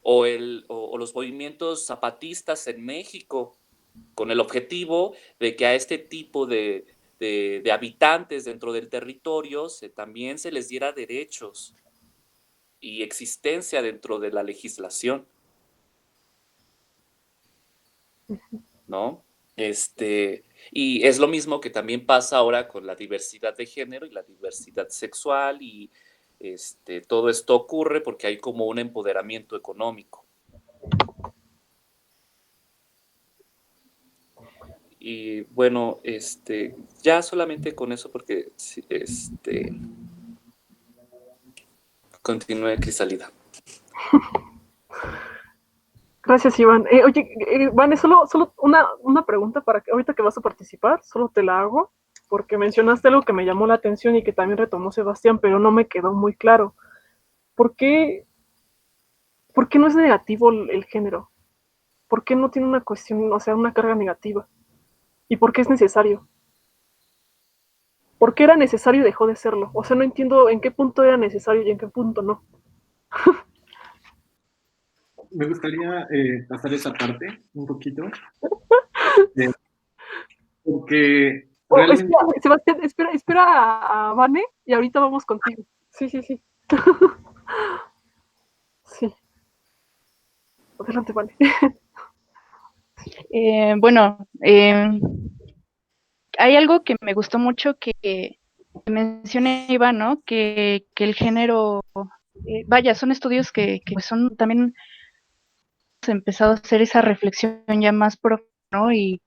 o los movimientos zapatistas en México, con el objetivo de que a este tipo de habitantes dentro del territorio también se les diera derechos y existencia dentro de la legislación, ¿no? Y es lo mismo que también pasa ahora con la diversidad de género y la diversidad sexual y todo esto ocurre porque hay como un empoderamiento económico. Y bueno, ya solamente con eso porque continúe Crisalida. Gracias, Iván. Oye, Vane, solo una pregunta para que ahorita que vas a participar, solo te la hago, porque mencionaste algo que me llamó la atención y que también retomó Sebastián, pero no me quedó muy claro. ¿Por qué, por qué no es negativo el género? ¿Por qué no tiene una cuestión, o sea, una carga negativa? ¿Y por qué es necesario? ¿Por qué era necesario y dejó de serlo? O sea, no entiendo en qué punto era necesario y en qué punto no. Me gustaría pasar esa parte un poquito, eh, porque Oh, realmente espera, Sebastián, espera a Vane y ahorita vamos contigo. Sí, sí, sí. Sí, adelante, Vane. Bueno, hay algo que me gustó mucho que mencioné, Iván, ¿no? Que el género, vaya, son estudios que pues son también empezado a hacer esa reflexión ya más profunda, ¿no? Y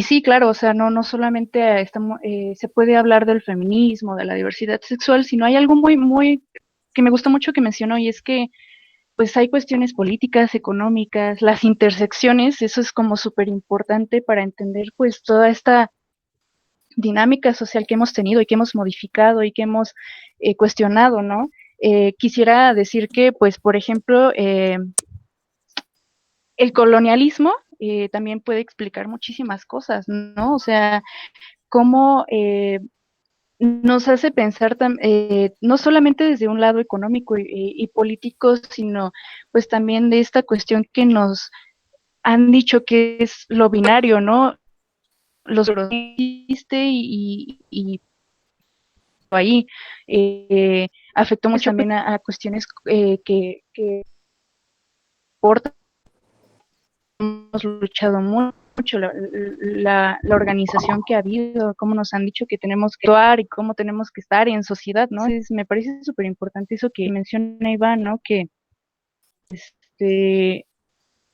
sí, claro, o sea, no solamente estamos, se puede hablar del feminismo, de la diversidad sexual, sino hay algo muy que me gustó mucho que mencionó, y es que pues hay cuestiones políticas, económicas, las intersecciones, eso es como súper importante para entender pues toda esta dinámica social que hemos tenido y que hemos modificado y que hemos cuestionado, ¿no? Quisiera decir que, pues, por ejemplo, el colonialismo también puede explicar muchísimas cosas, ¿no? O sea, cómo nos hace pensar no solamente desde un lado económico y político, sino pues también de esta cuestión que nos han dicho que es lo binario, ¿no? Los existe y ahí afectó mucho también a cuestiones que importan. Hemos luchado mucho, la organización que ha habido, cómo nos han dicho que tenemos que actuar y cómo tenemos que estar en sociedad, ¿no? Me parece súper importante eso que menciona Iván, ¿no? Que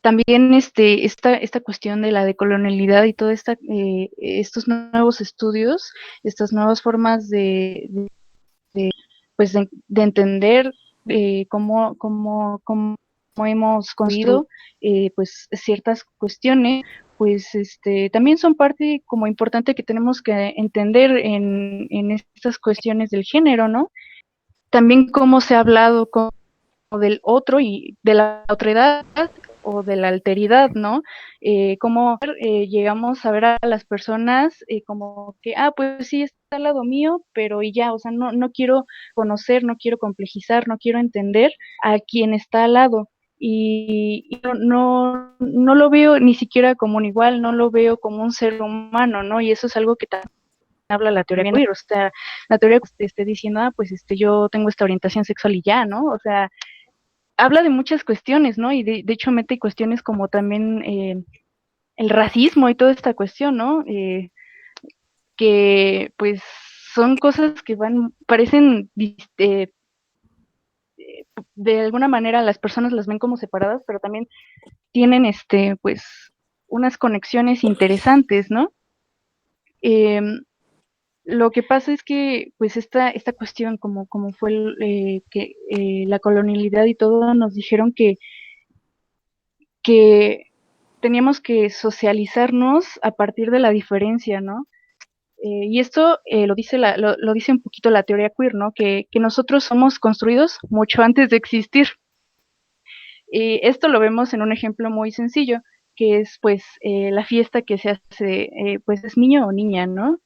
también esta cuestión de la decolonialidad y toda estos nuevos estudios, estas nuevas formas pues de entender cómo hemos construido pues ciertas cuestiones, pues también son parte como importante que tenemos que entender en estas cuestiones del género, ¿no? También cómo se ha hablado como del otro y de la otredad o de la alteridad, ¿no? Cómo llegamos a ver a las personas como que, pues sí, está al lado mío, pero y ya, o sea, no quiero conocer, no quiero complejizar, no quiero entender a quien está al lado. Y no lo veo ni siquiera como un igual, no lo veo como un ser humano, ¿no? Y eso es algo que también habla la teoría queer, o sea, la teoría que esté diciendo, pues yo tengo esta orientación sexual y ya, ¿no? O sea, habla de muchas cuestiones, ¿no? Y de hecho mete cuestiones como también el racismo y toda esta cuestión, ¿no? Que pues son cosas que parecen de alguna manera las personas las ven como separadas, pero también tienen pues unas conexiones interesantes, ¿no? Lo que pasa es que pues esta cuestión como fue que la colonialidad y todo nos dijeron que teníamos que socializarnos a partir de la diferencia, ¿no? Y esto lo dice un poquito la teoría queer, ¿no? Que nosotros somos construidos mucho antes de existir. Esto lo vemos en un ejemplo muy sencillo, que es pues la fiesta que se hace, pues es niño o niña, ¿no?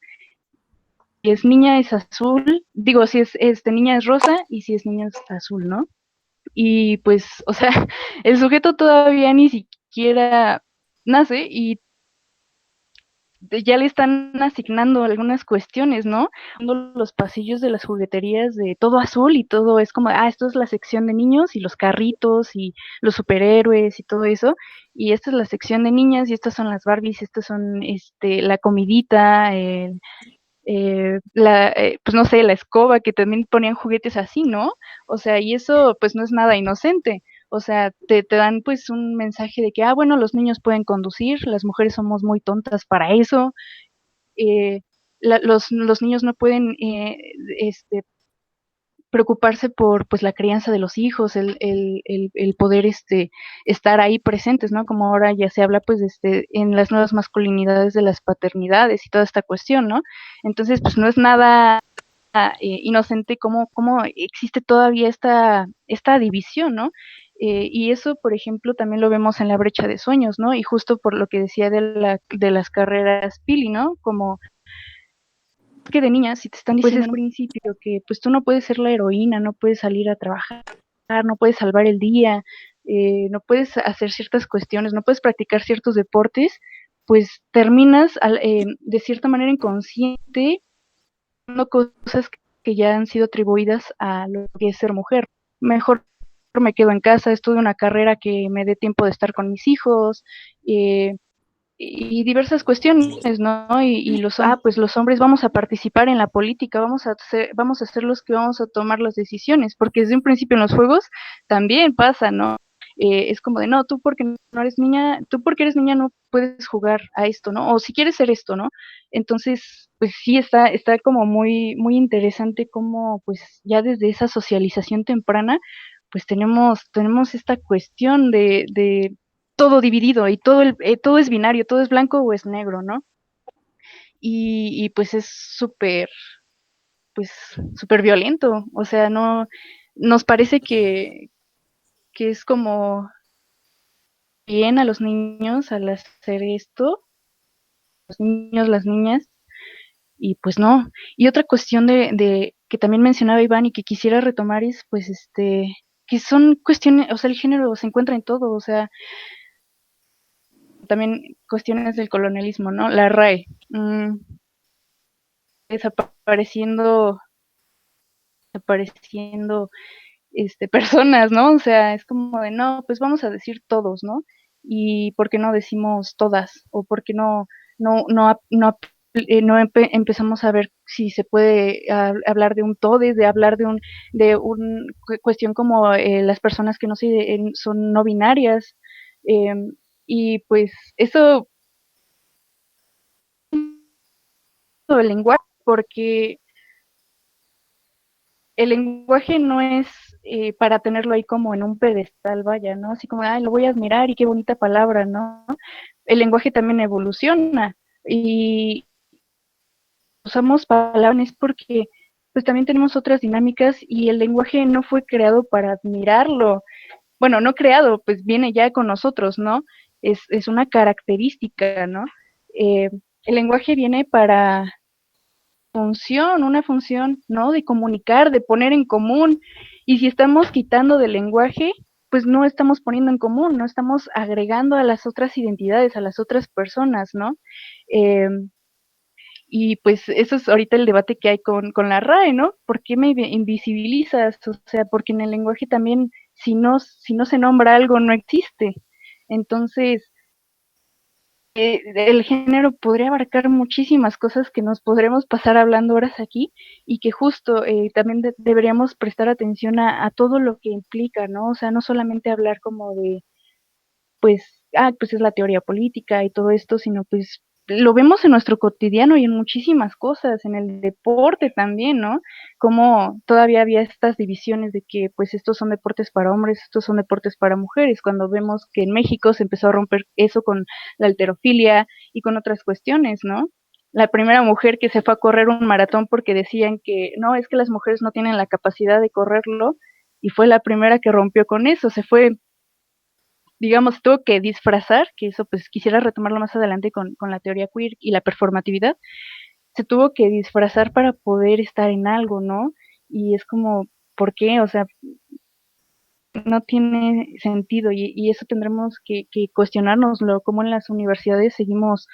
Si es niña es azul, digo, si es niña es rosa y si es niña es azul, ¿no? Y pues, o sea, el sujeto todavía ni siquiera nace y ya le están asignando algunas cuestiones, ¿no? Los pasillos de las jugueterías de todo azul y todo es como, esto es la sección de niños y los carritos y los superhéroes y todo eso, y esta es la sección de niñas y estas son las Barbies, estas son la comidita, pues no sé, la escoba, que también ponían juguetes así, ¿no? O sea, y eso pues no es nada inocente. O sea, te dan pues un mensaje de que, bueno, los niños pueden conducir, las mujeres somos muy tontas para eso, los niños no pueden preocuparse por pues la crianza de los hijos, el poder estar ahí presentes, ¿no? Como ahora ya se habla pues en las nuevas masculinidades de las paternidades y toda esta cuestión, ¿no? Entonces pues no es nada inocente cómo existe todavía esta división, ¿no? Y eso, por ejemplo, también lo vemos en la brecha de sueños, ¿no? Y justo por lo que decía de las carreras Pili, ¿no? Como que de niña, si te están diciendo en un principio que pues tú no puedes ser la heroína, no puedes salir a trabajar, no puedes salvar el día, no puedes hacer ciertas cuestiones, no puedes practicar ciertos deportes, pues terminas de cierta manera inconsciente haciendo cosas que ya han sido atribuidas a lo que es ser mujer. Mejor me quedo en casa, estudio una carrera que me dé tiempo de estar con mis hijos, y diversas cuestiones, ¿no? Y pues los hombres vamos a participar en la política, vamos a ser los que vamos a tomar las decisiones, porque desde un principio en los juegos también pasa, ¿no? Es como de, no, tú porque no eres niña, tú porque eres niña no puedes jugar a esto, ¿no? O si quieres ser esto, ¿no? Entonces, pues sí está como muy interesante cómo, pues ya desde esa socialización temprana, pues tenemos esta cuestión de todo dividido y todo es binario, todo es blanco o es negro, ¿no? Y pues es pues súper violento, o sea, no, nos parece que es como bien a los niños al hacer esto, los niños, las niñas, y pues no. Y otra cuestión de que también mencionaba Iván y que quisiera retomar es, pues, que son cuestiones, o sea, el género se encuentra en todo, o sea, también cuestiones del colonialismo, ¿no? La RAE, desapareciendo personas, ¿no? O sea, es como de, no, pues vamos a decir todos, ¿no? Y ¿por qué no decimos todas? O ¿por qué no empezamos a ver si se puede hablar de un todes, de hablar de un cuestión como las personas que no son no binarias? Y pues eso, el lenguaje, porque el lenguaje no es para tenerlo ahí como en un pedestal, vaya, ¿no? Así como, ay, lo voy a admirar y qué bonita palabra, ¿no? El lenguaje también evoluciona y usamos palabras porque pues también tenemos otras dinámicas y el lenguaje no fue creado para admirarlo. Bueno, no creado, pues viene ya con nosotros, ¿no? Es una característica, ¿no? Eh, el lenguaje viene para una función, ¿no? De comunicar, de poner en común. Y si estamos quitando del lenguaje, pues no estamos poniendo en común, no estamos agregando a las otras identidades, a las otras personas, ¿no? Eh, y pues eso es ahorita el debate que hay con la RAE, ¿no? ¿Por qué me invisibilizas? O sea, porque en el lenguaje también, si no se nombra algo, no existe. Entonces, el género podría abarcar muchísimas cosas que nos podremos pasar hablando horas aquí y que justo también deberíamos prestar atención a todo lo que implica, ¿no? O sea, no solamente hablar como de, pues es la teoría política y todo esto, sino pues lo vemos en nuestro cotidiano y en muchísimas cosas, en el deporte también, ¿no? Como todavía había estas divisiones de que pues estos son deportes para hombres, estos son deportes para mujeres, cuando vemos que en México se empezó a romper eso con la halterofilia y con otras cuestiones, ¿no? La primera mujer que se fue a correr un maratón porque decían que no, es que las mujeres no tienen la capacidad de correrlo y fue la primera que rompió con eso, se fue, digamos, tuvo que disfrazar, que eso pues quisiera retomarlo más adelante con la teoría queer y la performatividad, se tuvo que disfrazar para poder estar en algo, ¿no? Y es como, ¿por qué? O sea, no tiene sentido y eso tendremos que cuestionárnoslo, como en las universidades seguimos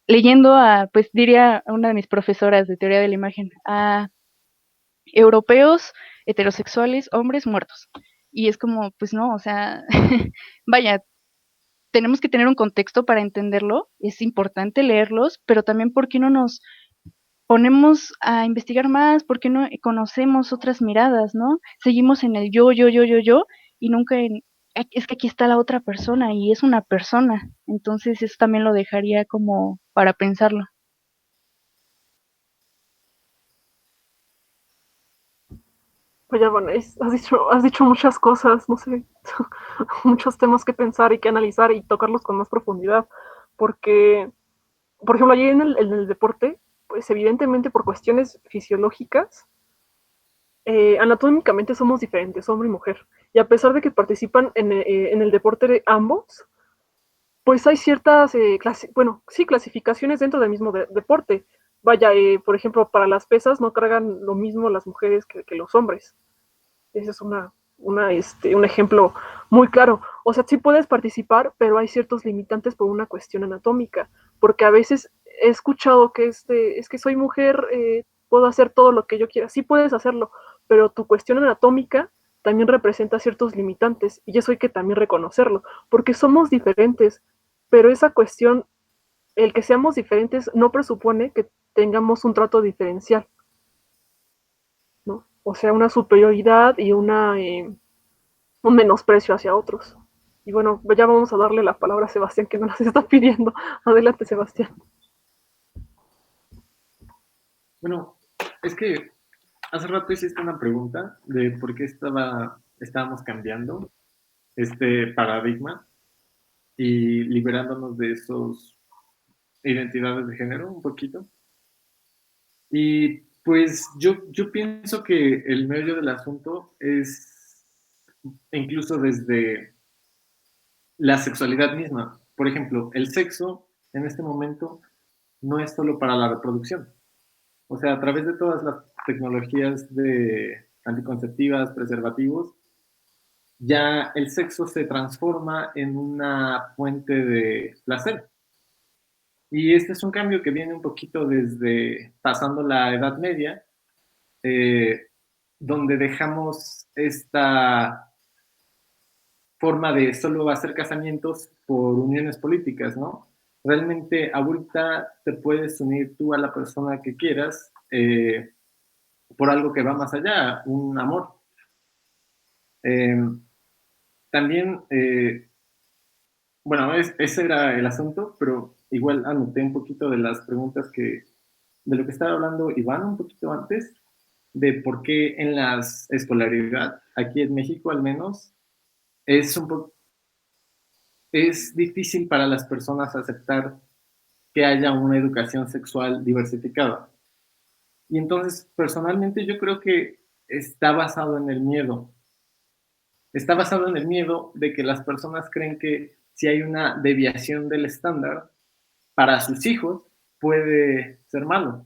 leyendo pues diría una de mis profesoras de teoría de la imagen, a europeos, heterosexuales, hombres muertos. Y es como, pues no, o sea, vaya, tenemos que tener un contexto para entenderlo, es importante leerlos, pero también por qué no nos ponemos a investigar más, por qué no conocemos otras miradas, ¿no? Seguimos en el yo, y nunca es que aquí está la otra persona y es una persona, entonces eso también lo dejaría como para pensarlo. Vaya, Vanessa, has dicho muchas cosas, no sé, muchos temas que pensar y que analizar y tocarlos con más profundidad, porque, por ejemplo, allí en el deporte, pues evidentemente por cuestiones fisiológicas, anatómicamente somos diferentes, hombre y mujer, y a pesar de que participan en el deporte de ambos, pues hay ciertas, bueno, sí, clasificaciones dentro del mismo deporte. Vaya, por ejemplo, para las pesas no cargan lo mismo las mujeres que los hombres. Ese es un ejemplo muy claro. O sea, sí puedes participar, pero hay ciertos limitantes por una cuestión anatómica, porque a veces he escuchado que es que soy mujer, puedo hacer todo lo que yo quiera. Sí puedes hacerlo, pero tu cuestión anatómica también representa ciertos limitantes y eso hay que también reconocerlo, porque somos diferentes, pero esa cuestión, el que seamos diferentes no presupone que tengamos un trato diferencial, ¿no? O sea, una superioridad y un menosprecio hacia otros. Y bueno, ya vamos a darle la palabra a Sebastián, que nos está pidiendo. Adelante, Sebastián. Bueno, es que hace rato hiciste una pregunta de por qué estábamos cambiando este paradigma y liberándonos de esos identidades de género un poquito. Y pues yo pienso que el medio del asunto es incluso desde la sexualidad misma. Por ejemplo, el sexo en este momento no es solo para la reproducción. O sea, a través de todas las tecnologías de anticonceptivas, preservativos, ya el sexo se transforma en una fuente de placer. Y este es un cambio que viene un poquito desde pasando la Edad Media, eh, donde dejamos esta forma de solo hacer casamientos por uniones políticas, ¿no? Realmente ahorita te puedes unir tú a la persona que quieras por algo que va más allá, un amor. Eh, también, bueno, ese era el asunto, pero igual anoté un poquito de las preguntas de lo que estaba hablando Iván un poquito antes, de por qué en la escolaridad, aquí en México al menos, es difícil para las personas aceptar que haya una educación sexual diversificada. Y entonces, personalmente, yo creo que está basado en el miedo. Está basado en el miedo de que las personas creen que si hay una deviación del estándar para sus hijos, puede ser malo.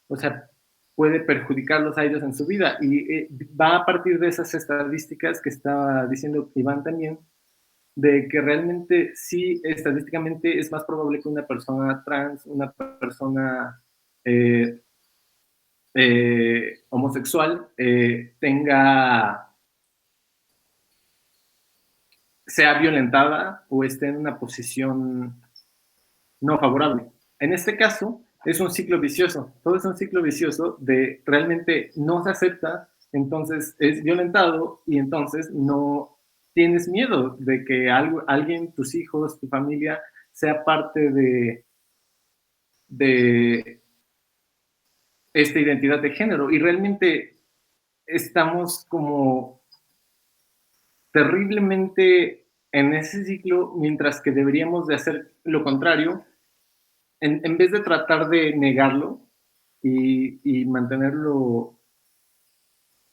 O sea, puede perjudicarlos a ellos en su vida. Y va a partir de esas estadísticas que estaba diciendo Iván también, de que realmente sí, estadísticamente es más probable que una persona trans, una persona eh, homosexual sea violentada o esté en una posición no favorable. En este caso, es un ciclo vicioso. Todo es un ciclo vicioso de realmente no se acepta, entonces es violentado y entonces no tienes miedo de que alguien, tus hijos, tu familia, sea parte de esta identidad de género. Y realmente estamos como terriblemente en ese ciclo, mientras que deberíamos de hacer lo contrario, en vez de tratar de negarlo y mantenerlo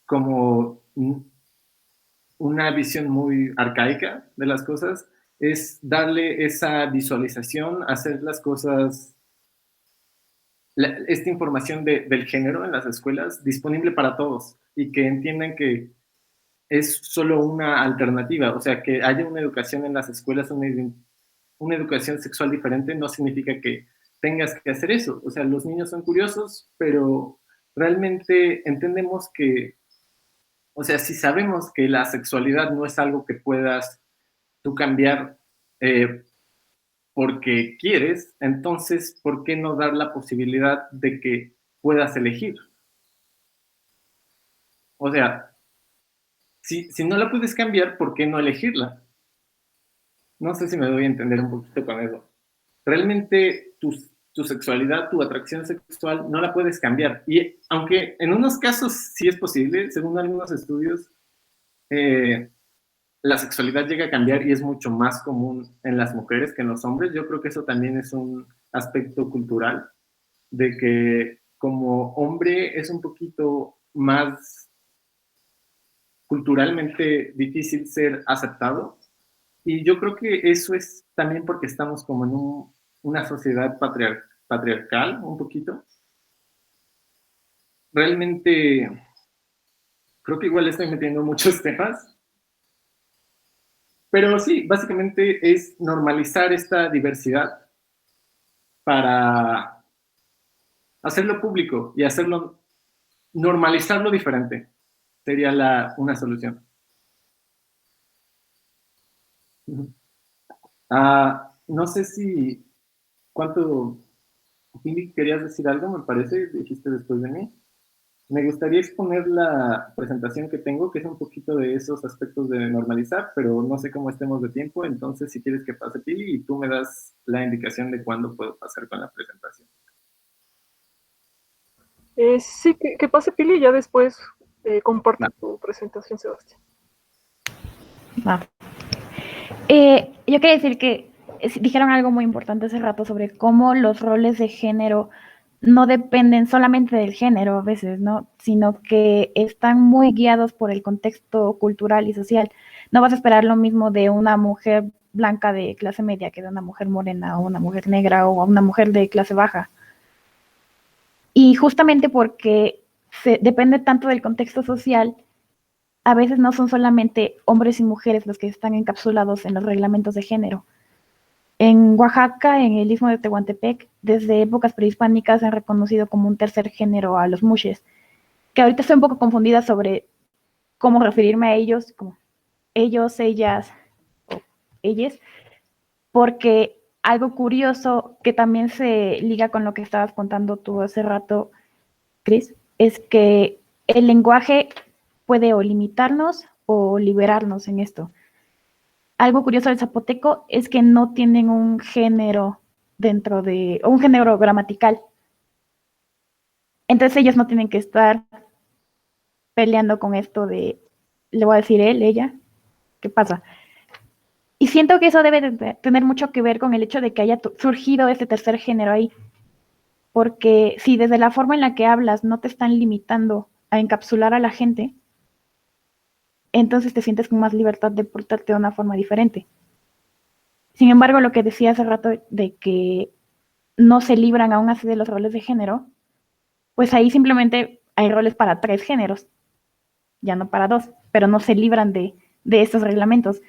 como una visión muy arcaica de las cosas, es darle esa visualización, hacer las cosas, esta información del género en las escuelas disponible para todos y que entiendan que es solo una alternativa, o sea, que haya una educación en las escuelas, una educación sexual diferente no significa que tengas que hacer eso. O sea, los niños son curiosos, pero realmente entendemos que, o sea, si sabemos que la sexualidad no es algo que puedas tú cambiar eh, porque quieres, entonces, ¿por qué no dar la posibilidad de que puedas elegir? O sea, si no la puedes cambiar, ¿por qué no elegirla? No sé si me doy a entender un poquito con eso. Realmente tu sexualidad, tu atracción sexual, no la puedes cambiar. Y aunque en unos casos sí es posible, según algunos estudios, la sexualidad llega a cambiar y es mucho más común en las mujeres que en los hombres. Yo creo que eso también es un aspecto cultural, de que como hombre es un poquito más culturalmente difícil ser aceptado. Y yo creo que eso es también porque estamos como en una sociedad patriarcal, un poquito. Realmente, creo que igual estoy metiendo muchos temas, pero sí, básicamente es normalizar esta diversidad para hacerlo público y hacerlo, normalizarlo diferente. Sería una solución. No sé si, ¿cuánto, Pili, querías decir algo? Me parece, dijiste después de mí. Me gustaría exponer la presentación que tengo, que es un poquito de esos aspectos de normalizar, pero no sé cómo estemos de tiempo, entonces si quieres que pase Pili y tú me das la indicación de cuándo puedo pasar con la presentación. Sí, que pase Pili y ya después comparte Va. tu presentación, Sebastián. Va. Yo quería decir que dijeron algo muy importante hace rato sobre cómo los roles de género no dependen solamente del género a veces, ¿no? Sino que están muy guiados por el contexto cultural y social. No vas a esperar lo mismo de una mujer blanca de clase media que de una mujer morena o una mujer negra o una mujer de clase baja. Y justamente porque depende tanto del contexto social, a veces no son solamente hombres y mujeres los que están encapsulados en los reglamentos de género. En Oaxaca, en el istmo de Tehuantepec, desde épocas prehispánicas han reconocido como un tercer género a los mushes, que ahorita estoy un poco confundida sobre cómo referirme a ellos, como ellos, ellas o ellas, porque algo curioso que también se liga con lo que estabas contando tú hace rato, Cris, es que el lenguaje puede o limitarnos o liberarnos en esto. Algo curioso del zapoteco es que no tienen un género dentro de, o un género gramatical. Entonces ellos no tienen que estar peleando con esto de, le voy a decir él, ella, ¿qué pasa? Y siento que eso debe de tener mucho que ver con el hecho de que haya surgido ese tercer género ahí. Porque si desde la forma en la que hablas no te están limitando a encapsular a la gente, entonces te sientes con más libertad de portarte de una forma diferente. Sin embargo, lo que decía hace rato de que no se libran aún así de los roles de género, pues ahí simplemente hay roles para 3 géneros, ya no para 2, pero no se libran de estos reglamentos.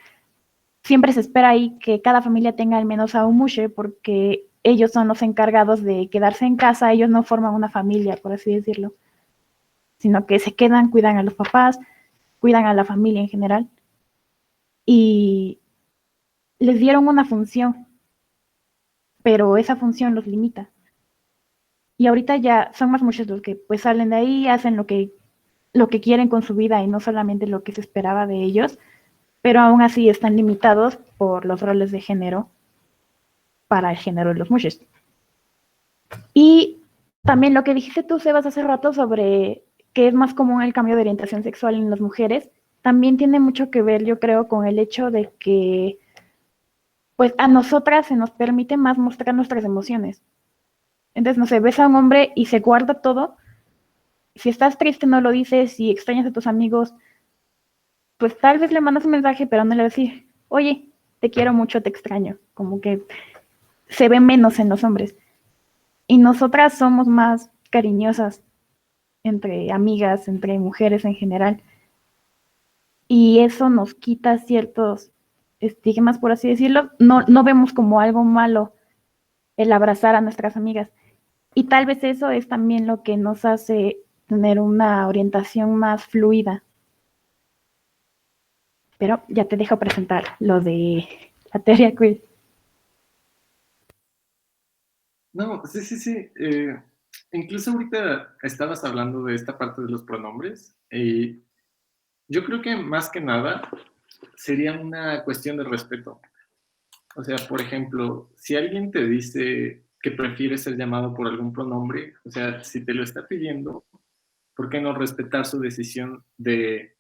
Siempre se espera ahí que cada familia tenga al menos a un mushe porque ellos son los encargados de quedarse en casa, ellos no forman una familia, por así decirlo, sino que se quedan, cuidan a los papás, cuidan a la familia en general y les dieron una función, pero esa función los limita. Y ahorita ya son más muchos los que pues salen de ahí, hacen lo que quieren con su vida y no solamente lo que se esperaba de ellos, pero aún así están limitados por los roles de género para el género de los mushes. Y también lo que dijiste tú, Sebas, hace rato sobre que es más común el cambio de orientación sexual en las mujeres, también tiene mucho que ver, yo creo, con el hecho de que pues a nosotras se nos permite más mostrar nuestras emociones. Entonces, no sé, ves a un hombre y se guarda todo. Si estás triste no lo dices, si extrañas a tus amigos, pues tal vez le mandas un mensaje, pero no le vas a decir, oye, te quiero mucho, te extraño. Como que se ve menos en los hombres. Y nosotras somos más cariñosas entre amigas, entre mujeres en general. Y eso nos quita ciertos estigmas, por así decirlo. No vemos como algo malo el abrazar a nuestras amigas. Y tal vez eso es también lo que nos hace tener una orientación más fluida. Pero ya te dejo presentar lo de la teoría queer. No, sí, sí, sí. Incluso ahorita estabas hablando de esta parte de los pronombres y yo creo que más que nada sería una cuestión de respeto. O sea, por ejemplo, si alguien te dice que prefiere ser llamado por algún pronombre. O sea, si te lo está pidiendo, ¿por qué no respetar su decisión de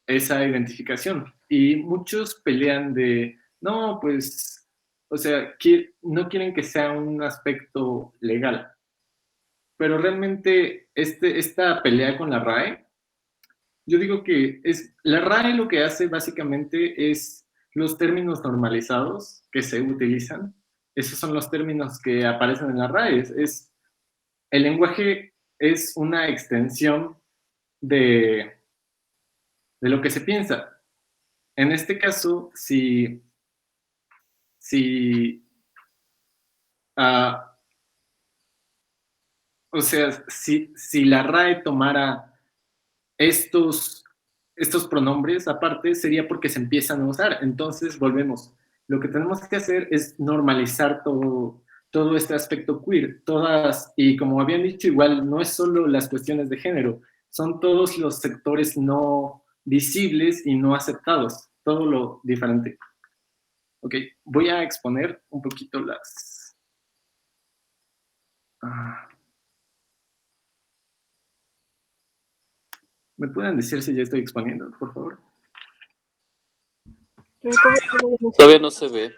esa identificación? Y muchos pelean de, no, pues, o sea, no quieren que sea un aspecto legal. Pero realmente esta pelea con la RAE, yo digo que la RAE lo que hace básicamente es los términos normalizados que se utilizan, esos son los términos que aparecen en la RAE. El lenguaje es una extensión de lo que se piensa. En este caso, si ah, o sea, si la RAE tomara estos pronombres aparte, sería porque se empiezan a usar. Entonces, volvemos. Lo que tenemos que hacer es normalizar todo este aspecto queer. Y como habían dicho, igual no es solo las cuestiones de género, son todos los sectores no visibles y no aceptados, todo lo diferente. Ok, voy a exponer un poquito las... ¿Me pueden decir si ya estoy exponiendo, por favor? Todavía no se ve.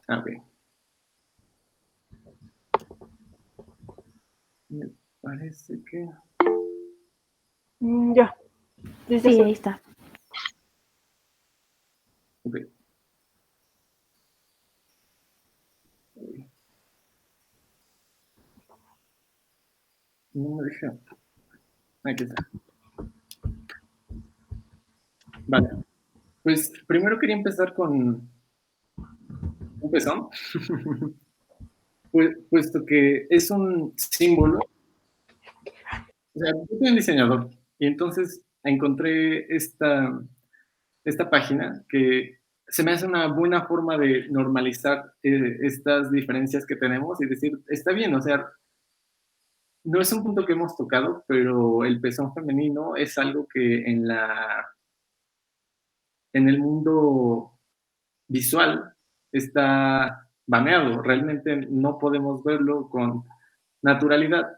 Ok. Me parece que... Ya. Sí, ahí está. Ok. No me deja. Aquí está. Vale. Pues primero quería empezar con un pezón. Puesto que es un símbolo. O sea, yo soy un diseñador y entonces encontré esta página que se me hace una buena forma de normalizar estas diferencias que tenemos y decir, está bien, o sea, no es un punto que hemos tocado, pero el pezón femenino es algo que en el mundo visual está baneado. Realmente no podemos verlo con naturalidad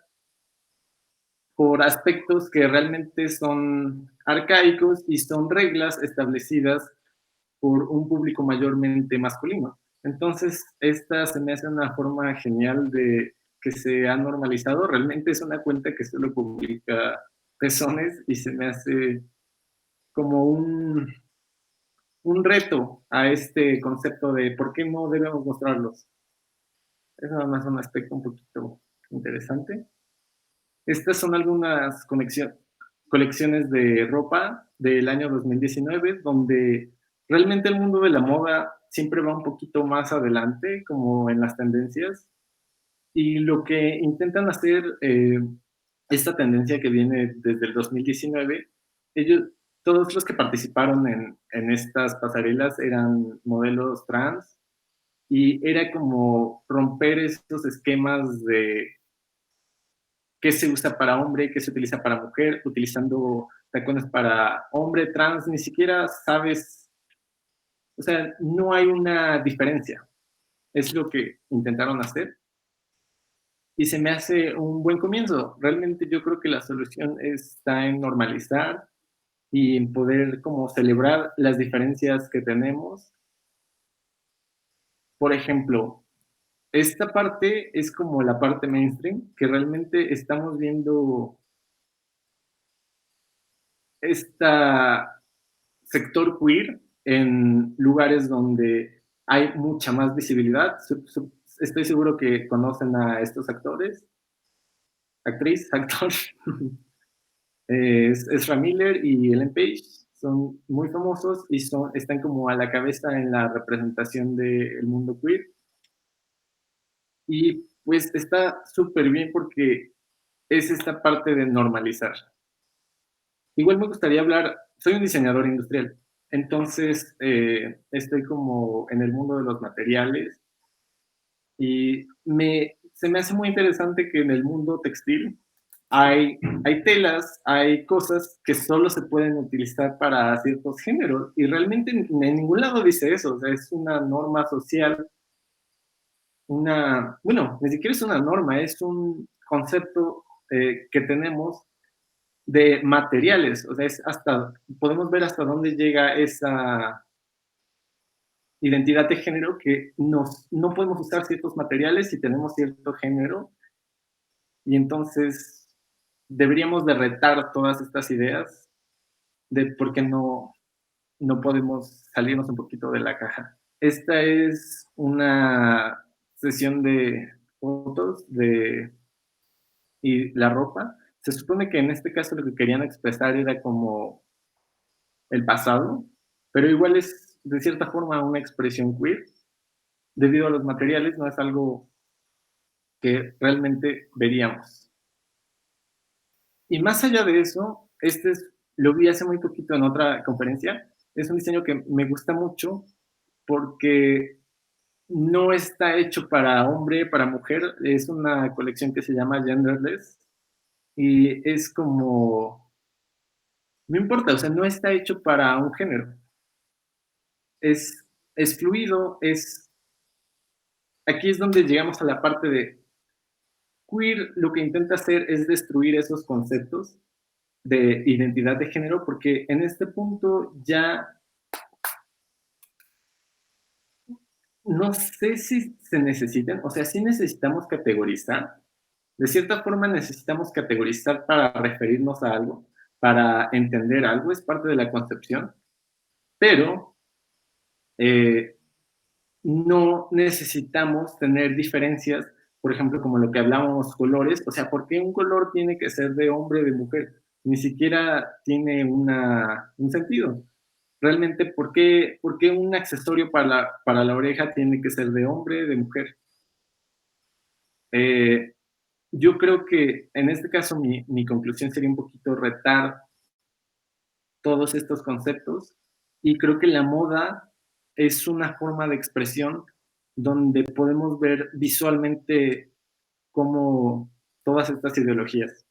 por aspectos que realmente son arcaicos y son reglas establecidas por un público mayormente masculino. Entonces, esta se me hace una forma genial de que se ha normalizado. Realmente es una cuenta que solo publica pezones y se me hace como un reto a este concepto de por qué no debemos mostrarlos. Es nada más un aspecto un poquito interesante. Estas son algunas colecciones de ropa del año 2019, donde realmente el mundo de la moda siempre va un poquito más adelante, como en las tendencias, y lo que intentan hacer, esta tendencia que viene desde el 2019, todos los que participaron en estas pasarelas eran modelos trans, y era como romper estos esquemas de qué se usa para hombre, qué se utiliza para mujer, utilizando tacones para hombre, trans, ni siquiera sabes, o sea, no hay una diferencia. Es lo que intentaron hacer y se me hace un buen comienzo. Realmente yo creo que la solución está en normalizar y en poder como celebrar las diferencias que tenemos. Por ejemplo, esta parte es como la parte mainstream, que realmente estamos viendo esta sector queer en lugares donde hay mucha más visibilidad. Estoy seguro que conocen a estos actores, actriz, actor. Es Ezra Miller y Ellen Page. Son muy famosos y están como a la cabeza en la representación del mundo queer. Y pues está súper bien porque es esta parte de normalizar. Igual me gustaría hablar, soy un diseñador industrial, entonces estoy como en el mundo de los materiales y se me hace muy interesante que en el mundo textil hay telas, hay cosas que solo se pueden utilizar para ciertos géneros, y realmente en ningún lado dice eso. O sea, es una norma social, bueno, ni siquiera es una norma, es un concepto que tenemos de materiales. O sea, podemos ver hasta dónde llega esa identidad de género, que no podemos usar ciertos materiales si tenemos cierto género, y entonces deberíamos de retar todas estas ideas de por qué no podemos salirnos un poquito de la caja. Esta es una sesión de fotos y la ropa. Se supone que en este caso lo que querían expresar era como el pasado, pero igual es de cierta forma una expresión queer. Debido a los materiales, no es algo que realmente veríamos. Y más allá de eso, lo vi hace muy poquito en otra conferencia. Es un diseño que me gusta mucho porque no está hecho para hombre, para mujer. Es una colección que se llama Genderless, y es como, no importa, o sea, no está hecho para un género. Es fluido, aquí es donde llegamos a la parte de queer. Lo que intenta hacer es destruir esos conceptos de identidad de género, porque en este punto ya no sé si se necesitan. O sea, sí necesitamos categorizar. De cierta forma necesitamos categorizar para referirnos a algo, para entender algo, es parte de la concepción, pero no necesitamos tener diferencias, por ejemplo, como lo que hablábamos, colores. O sea, ¿por qué un color tiene que ser de hombre o de mujer? Ni siquiera tiene un sentido. Realmente, ¿por qué un accesorio para la oreja tiene que ser de hombre, de mujer? Yo creo que en este caso mi conclusión sería un poquito retar todos estos conceptos, y creo que la moda es una forma de expresión donde podemos ver visualmente cómo todas estas ideologías.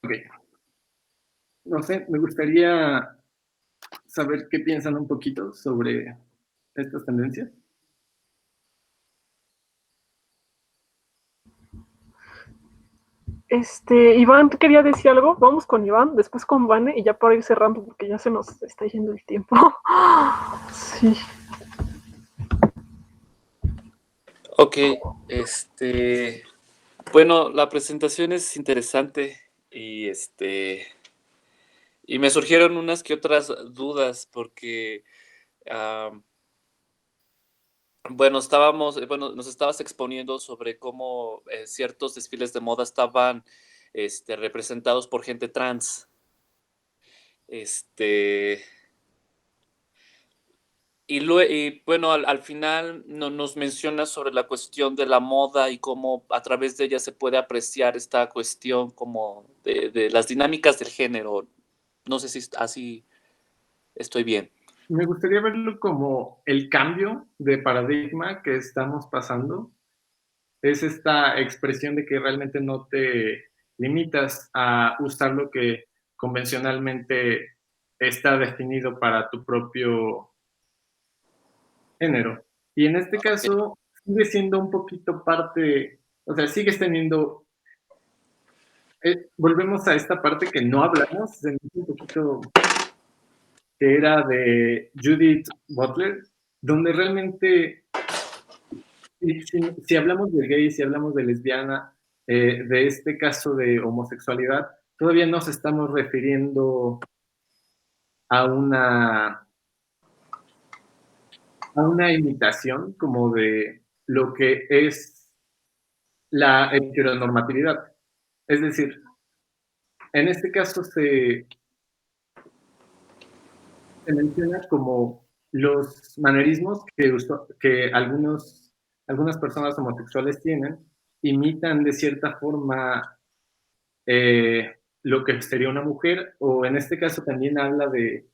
Ok. No sé, me gustaría saber qué piensan un poquito sobre estas tendencias. Iván, ¿tú querías decir algo? Vamos con Iván, después con Vane y ya para ir cerrando porque ya se nos está yendo el tiempo. Sí. Ok, bueno, la presentación es interesante y me surgieron unas que otras dudas porque, bueno, nos estabas exponiendo sobre cómo ciertos desfiles de moda estaban representados por gente trans. Y bueno, al final nos mencionas sobre la cuestión de la moda y cómo a través de ella se puede apreciar esta cuestión como de las dinámicas del género. No sé si así estoy bien. Me gustaría verlo como el cambio de paradigma que estamos pasando. Es esta expresión de que realmente no te limitas a usar lo que convencionalmente está definido para tu propio género. Y en este caso sigue siendo un poquito parte, o sea, sigues teniendo, volvemos a esta parte que no hablamos, un poquito, que era de Judith Butler, donde realmente, si hablamos de gay, si hablamos de lesbiana, de este caso de homosexualidad, todavía nos estamos refiriendo a una imitación como de lo que es la heteronormatividad. Es decir, en este caso se menciona como los manerismos que algunas personas homosexuales tienen, imitan de cierta forma lo que sería una mujer, o en este caso también habla de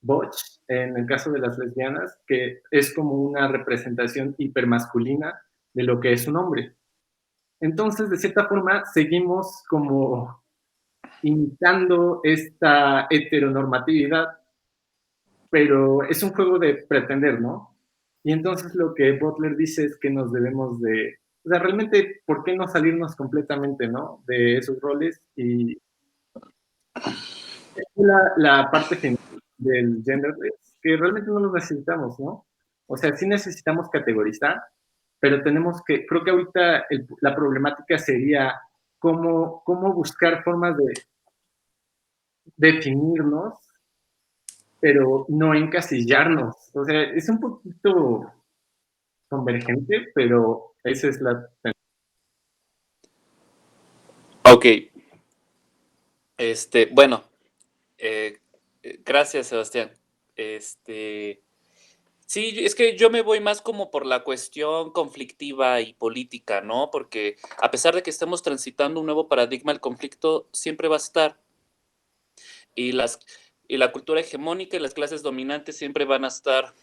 butch, en el caso de las lesbianas, que es como una representación hipermasculina de lo que es un hombre. Entonces, de cierta forma, seguimos como imitando esta heteronormatividad, pero es un juego de pretender, ¿no? Y entonces lo que Butler dice es que nos debemos de, o sea, realmente, ¿por qué no salirnos completamente, ¿no? De esos roles y la parte final del gender es que realmente no los necesitamos, ¿no? O sea, sí necesitamos categorizar, pero tenemos que, creo que ahorita la problemática sería cómo buscar formas de definirnos, pero no encasillarnos. O sea, es un poquito convergente, pero esa es la... Ok, bueno, gracias, Sebastián. Sí, es que yo me voy más como por la cuestión conflictiva y política, ¿no? Porque a pesar de que estemos transitando un nuevo paradigma, el conflicto siempre va a estar. Y y la cultura hegemónica y las clases dominantes siempre van a estar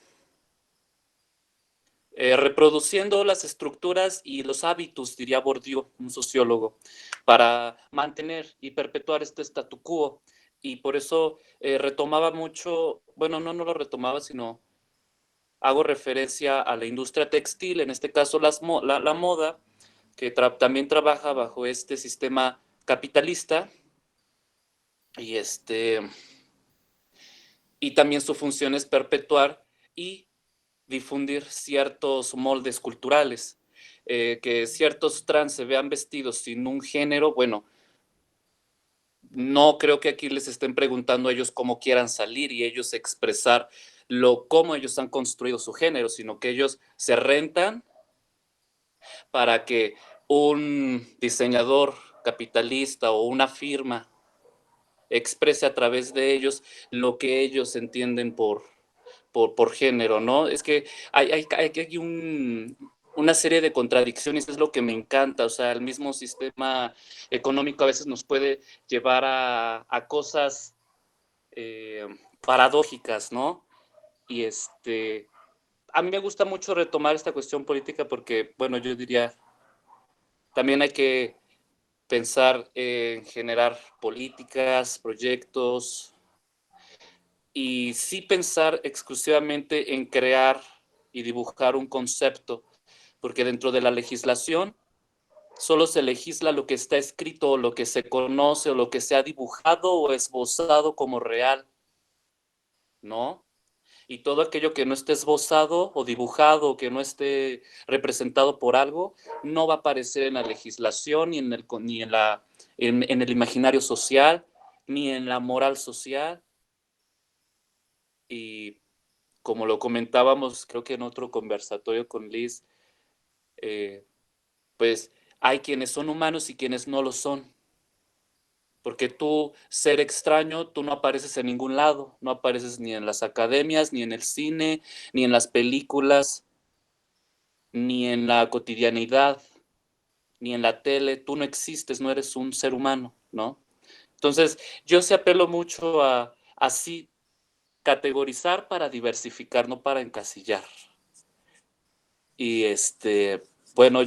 reproduciendo las estructuras y los hábitos, diría Bourdieu, un sociólogo, para mantener y perpetuar este statu quo. Y por eso retomaba mucho, bueno, no lo retomaba, sino hago referencia a la industria textil, en este caso la moda, que también trabaja bajo este sistema capitalista y, y también su función es perpetuar y difundir ciertos moldes culturales. Que ciertos trans se vean vestidos sin un género, bueno, no creo que aquí les estén preguntando a ellos cómo quieran salir y ellos expresar cómo ellos han construido su género, sino que ellos se rentan para que un diseñador capitalista o una firma exprese a través de ellos lo que ellos entienden por género, ¿no? Es que hay una serie de contradicciones, es lo que me encanta, o sea, el mismo sistema económico a veces nos puede llevar a cosas paradójicas, ¿no? Y a mí me gusta mucho retomar esta cuestión política porque, bueno, yo diría, también hay que pensar en generar políticas, proyectos y sí pensar exclusivamente en crear y dibujar un concepto, porque dentro de la legislación solo se legisla lo que está escrito o lo que se conoce o lo que se ha dibujado o esbozado como real, ¿no? Y todo aquello que no esté esbozado o dibujado o que no esté representado por algo, no va a aparecer en la legislación, ni en el imaginario social, ni en la moral social. Y como lo comentábamos, creo que en otro conversatorio con Liz, pues hay quienes son humanos y quienes no lo son. Porque tú, ser extraño, tú no apareces en ningún lado, no apareces ni en las academias, ni en el cine, ni en las películas, ni en la cotidianidad, ni en la tele, tú no existes, no eres un ser humano, ¿no? Entonces, yo sí apelo mucho a así categorizar para diversificar, no para encasillar. Y bueno,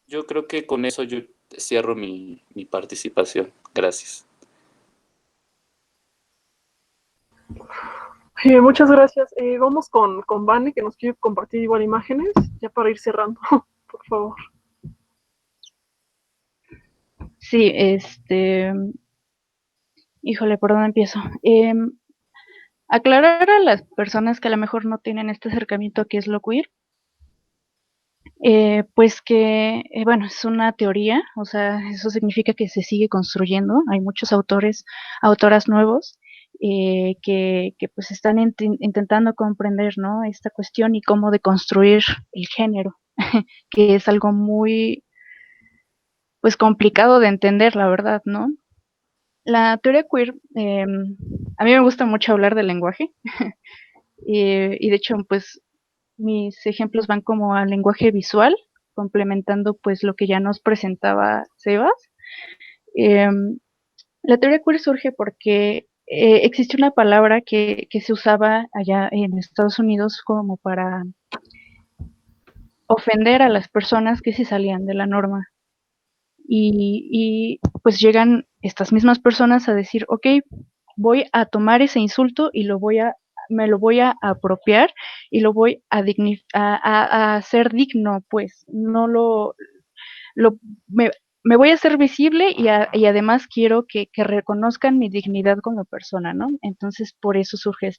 yo creo que con eso yo cierro mi participación. Gracias. Muchas gracias. Vamos con Vane, que nos quiere compartir igual imágenes, ya para ir cerrando, por favor. Sí, híjole, ¿por dónde empiezo? Aclarar a las personas que a lo mejor no tienen este acercamiento a qué es lo queer, pues que, bueno, es una teoría, o sea, eso significa que se sigue construyendo, hay muchos autoras nuevos, que pues están intentando comprender, ¿no?, esta cuestión y cómo deconstruir el género, que es algo muy, pues, complicado de entender, la verdad, ¿no? La teoría queer, a mí me gusta mucho hablar del lenguaje, y de hecho, pues, mis ejemplos van como al lenguaje visual, complementando pues lo que ya nos presentaba Sebas. La teoría queer surge porque existe una palabra que se usaba allá en Estados Unidos como para ofender a las personas que se salían de la norma. Y pues llegan estas mismas personas a decir, ok, voy a tomar ese insulto y me lo voy a apropiar y lo voy a hacer digno, pues no lo me, me voy a hacer visible y además quiero que reconozcan mi dignidad como persona, ¿no? Entonces por eso surge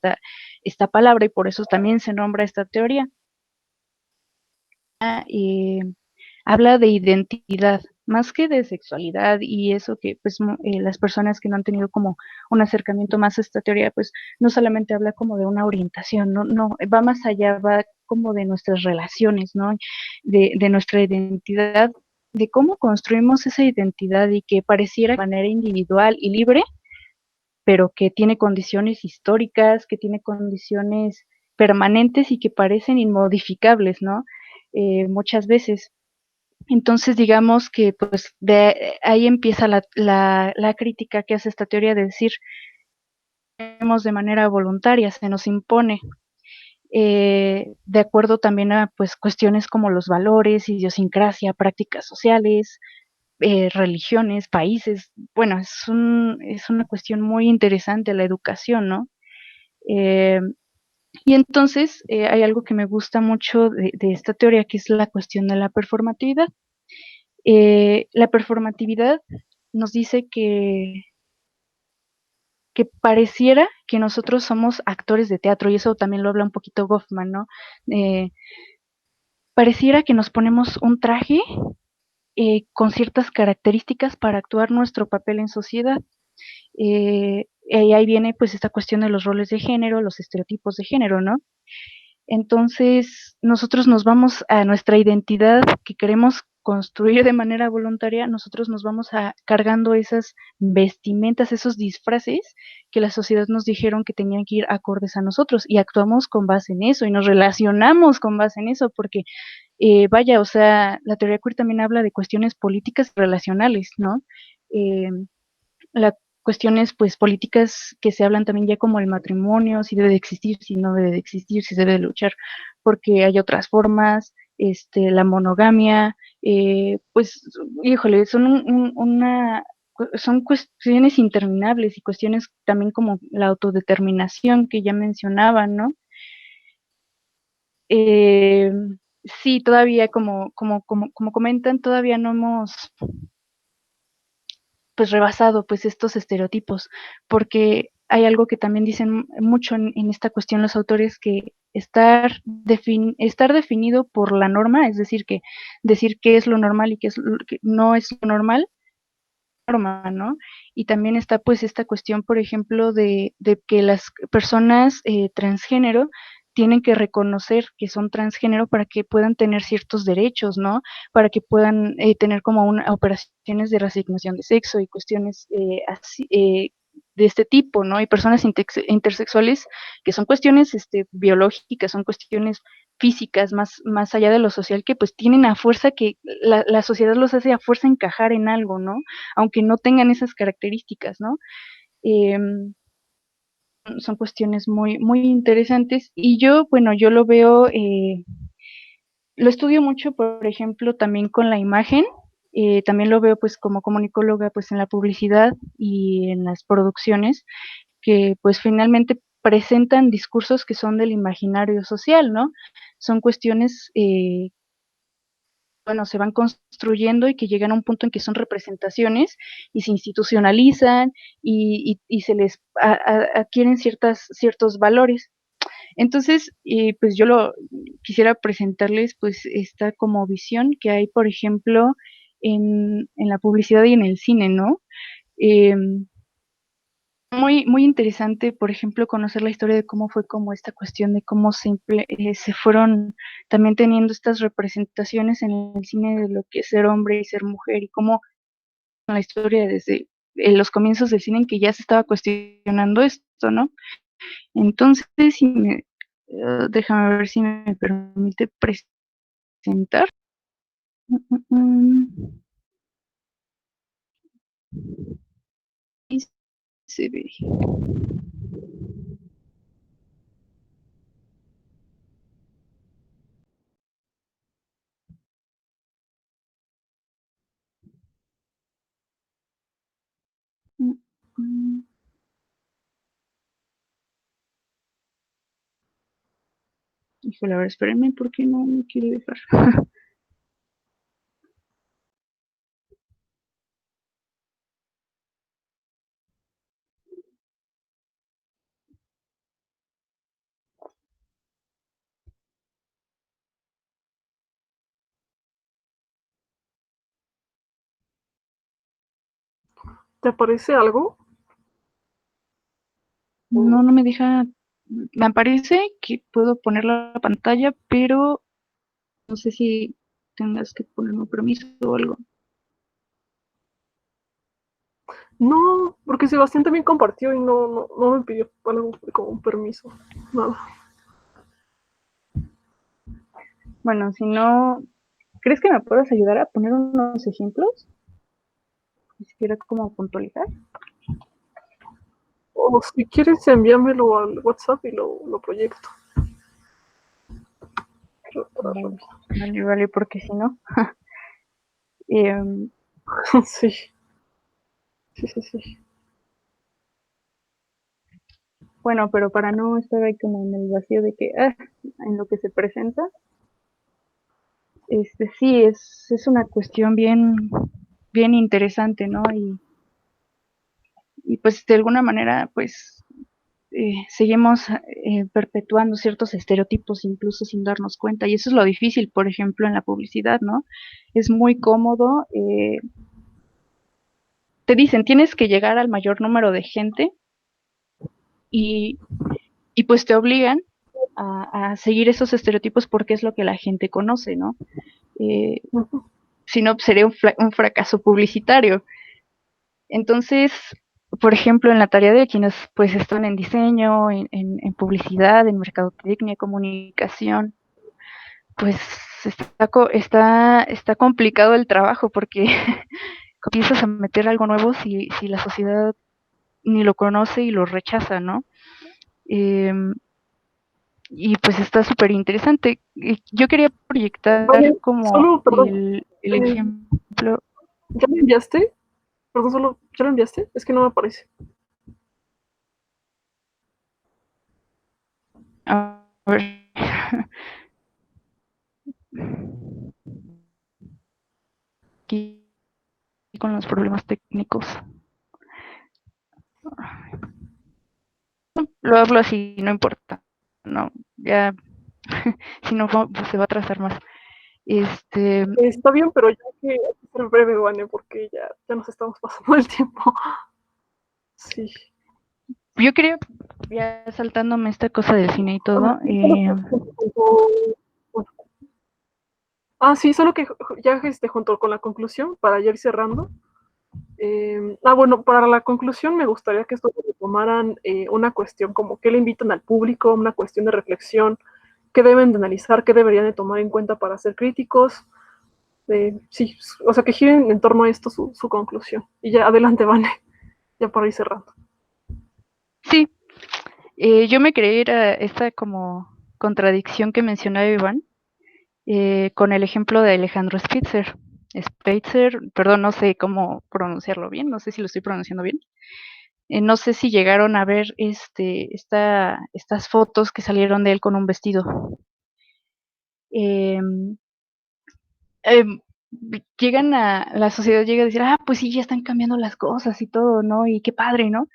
esta palabra y por eso también se nombra esta teoría. Y habla de identidad, más que de sexualidad y eso que pues las personas que no han tenido como un acercamiento más a esta teoría, pues no solamente habla como de una orientación, no, va más allá, va como de nuestras relaciones, ¿no? De nuestra identidad, de cómo construimos esa identidad y que pareciera de manera individual y libre, pero que tiene condiciones históricas, que tiene condiciones permanentes y que parecen inmodificables, ¿no? Muchas veces. Entonces, digamos que pues de ahí empieza la crítica que hace esta teoría de decir, de manera voluntaria, se nos impone, de acuerdo también a pues cuestiones como los valores, idiosincrasia, prácticas sociales, religiones, países. Bueno, es una cuestión muy interesante la educación, ¿no? Eh, y entonces hay algo que me gusta mucho de esta teoría, que es la cuestión de la performatividad. La performatividad nos dice que pareciera que nosotros somos actores de teatro, y eso también lo habla un poquito Goffman, ¿no? Pareciera que nos ponemos un traje con ciertas características para actuar nuestro papel en sociedad. Y ahí viene pues esta cuestión de los roles de género, los estereotipos de género, ¿no? Entonces, nosotros nos vamos a nuestra identidad que queremos construir de manera voluntaria, nosotros nos vamos cargando esas vestimentas, esos disfraces que la sociedad nos dijeron que tenían que ir acordes a nosotros y actuamos con base en eso y nos relacionamos con base en eso porque, vaya, o sea, la teoría queer también habla de cuestiones políticas y relacionales, ¿no? Eh, la cuestiones pues políticas que se hablan también ya como el matrimonio, si debe de existir, si no debe de existir, si se debe de luchar, porque hay otras formas, la monogamia, pues, híjole, son cuestiones interminables y cuestiones también como la autodeterminación que ya mencionaban, ¿no? Eh, sí, todavía como comentan, todavía no hemos pues rebasado pues estos estereotipos, porque hay algo que también dicen mucho en esta cuestión los autores, que estar definido por la norma, es decir, que decir qué es lo normal y qué es que no es lo normal, norma, ¿no? Y también está pues esta cuestión, por ejemplo, de que las personas transgénero tienen que reconocer que son transgénero para que puedan tener ciertos derechos, ¿no? Para que puedan tener como operaciones de reasignación de sexo y cuestiones así, de este tipo, ¿no? Y personas intersexuales que son cuestiones biológicas, son cuestiones físicas, más allá de lo social, que pues tienen a fuerza que la sociedad los hace a fuerza encajar en algo, ¿no? Aunque no tengan esas características, ¿no? Eh, son cuestiones muy interesantes y yo, bueno, yo lo estudio mucho, por ejemplo, también con la imagen, también lo veo pues como comunicóloga pues en la publicidad y en las producciones, que pues finalmente presentan discursos que son del imaginario social, ¿no? Son cuestiones bueno, se van construyendo y que llegan a un punto en que son representaciones y se institucionalizan y se les adquieren ciertos valores. Entonces, pues yo quisiera presentarles pues esta como visión que hay, por ejemplo, en la publicidad y en el cine, ¿no? Eh, muy interesante, por ejemplo, conocer la historia de cómo fue como esta cuestión de cómo se fueron también teniendo estas representaciones en el cine de lo que es ser hombre y ser mujer y cómo la historia desde los comienzos del cine en que ya se estaba cuestionando esto, ¿no? Entonces, déjame ver si me permite presentar. Y se ve. Híjole, a ver, espérenme, ¿por qué no me quiere dejar? ¿Te aparece algo? No, no me deja. Me aparece que puedo poner la pantalla, pero no sé si tengas que ponerme permiso o algo. No, porque Sebastián también compartió y no me pidió algo como un permiso. Nada. Bueno, si no, ¿crees que me puedas ayudar a poner unos ejemplos? Ni siquiera como puntualizar. O si quieres, envíamelo al WhatsApp y lo proyecto. Vale, vale, porque si no. em, Sí, sí. bueno, pero para no estar ahí como en el vacío de que, en lo que se presenta, sí, es una cuestión bien interesante, ¿no? Y pues de alguna manera, pues seguimos perpetuando ciertos estereotipos incluso sin darnos cuenta. Y eso es lo difícil, por ejemplo, en la publicidad, ¿no? Es muy cómodo. Te dicen, tienes que llegar al mayor número de gente y, y pues te obligan a seguir esos estereotipos porque es lo que la gente conoce, ¿no? Eh, si no, sería un fracaso publicitario. Entonces, por ejemplo, en la tarea de quienes pues están en diseño, en publicidad, en mercadotecnia, comunicación, pues está complicado el trabajo porque empiezas a meter algo nuevo si la sociedad ni lo conoce y lo rechaza, ¿no? Eh, y pues está súper interesante. Yo quería proyectar Vale, como solo, perdón, el ejemplo. ¿ya lo enviaste? Perdón, solo, ¿ya lo enviaste? Es que no me aparece. A ver. Aquí con los problemas técnicos. Lo hablo así, no importa. No, ya, si no pues se va a atrasar más. Está bien, pero ya que hay que ser breve, Vane, porque ya nos estamos pasando el tiempo. Sí. Yo quería, ya saltándome esta cosa del cine y todo, Sí, solo que ya junto con la conclusión, para ya ir cerrando. Bueno, para la conclusión me gustaría que esto tomaran una cuestión como qué le invitan al público, una cuestión de reflexión, qué deben de analizar, qué deberían de tomar en cuenta para ser críticos. Sí, o sea, que giren en torno a esto su conclusión. Y ya, adelante, Vane, ya para ir cerrando. sí, yo me quería ir a esta como contradicción que mencionaba Iván, con el ejemplo de Alejandro Spitzer. Spitzer, perdón, no sé cómo pronunciarlo bien, no sé si lo estoy pronunciando bien. No sé si llegaron a ver estas fotos que salieron de él con un vestido. Eh, eh, la sociedad llega a decir, pues sí, ya están cambiando las cosas y todo, ¿no? Y qué padre, ¿no?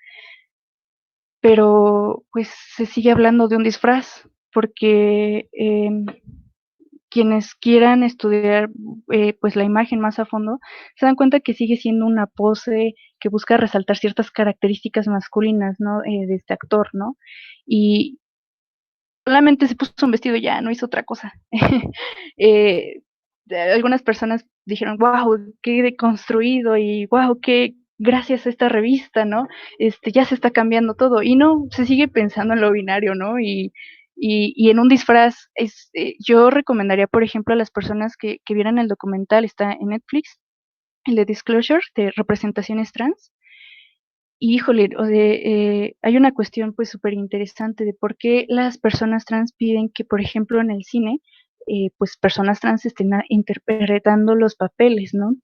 Pero pues se sigue hablando de un disfraz, porque quienes quieran estudiar pues la imagen más a fondo, se dan cuenta que sigue siendo una pose que busca resaltar ciertas características masculinas, ¿no? De este actor, ¿no? Y solamente se puso un vestido ya, no hizo otra cosa. eh, Algunas personas dijeron, wow, qué deconstruido y wow, qué gracias a esta revista, ¿no? Ya se está cambiando todo. Y no, se sigue pensando en lo binario, ¿no? Y en un disfraz, yo recomendaría, por ejemplo, a las personas que vieran el documental, está en Netflix, el de Disclosure, de representaciones trans. Y híjole, hay una cuestión pues súper interesante de por qué las personas trans piden que, por ejemplo, en el cine pues personas trans estén interpretando los papeles, ¿no?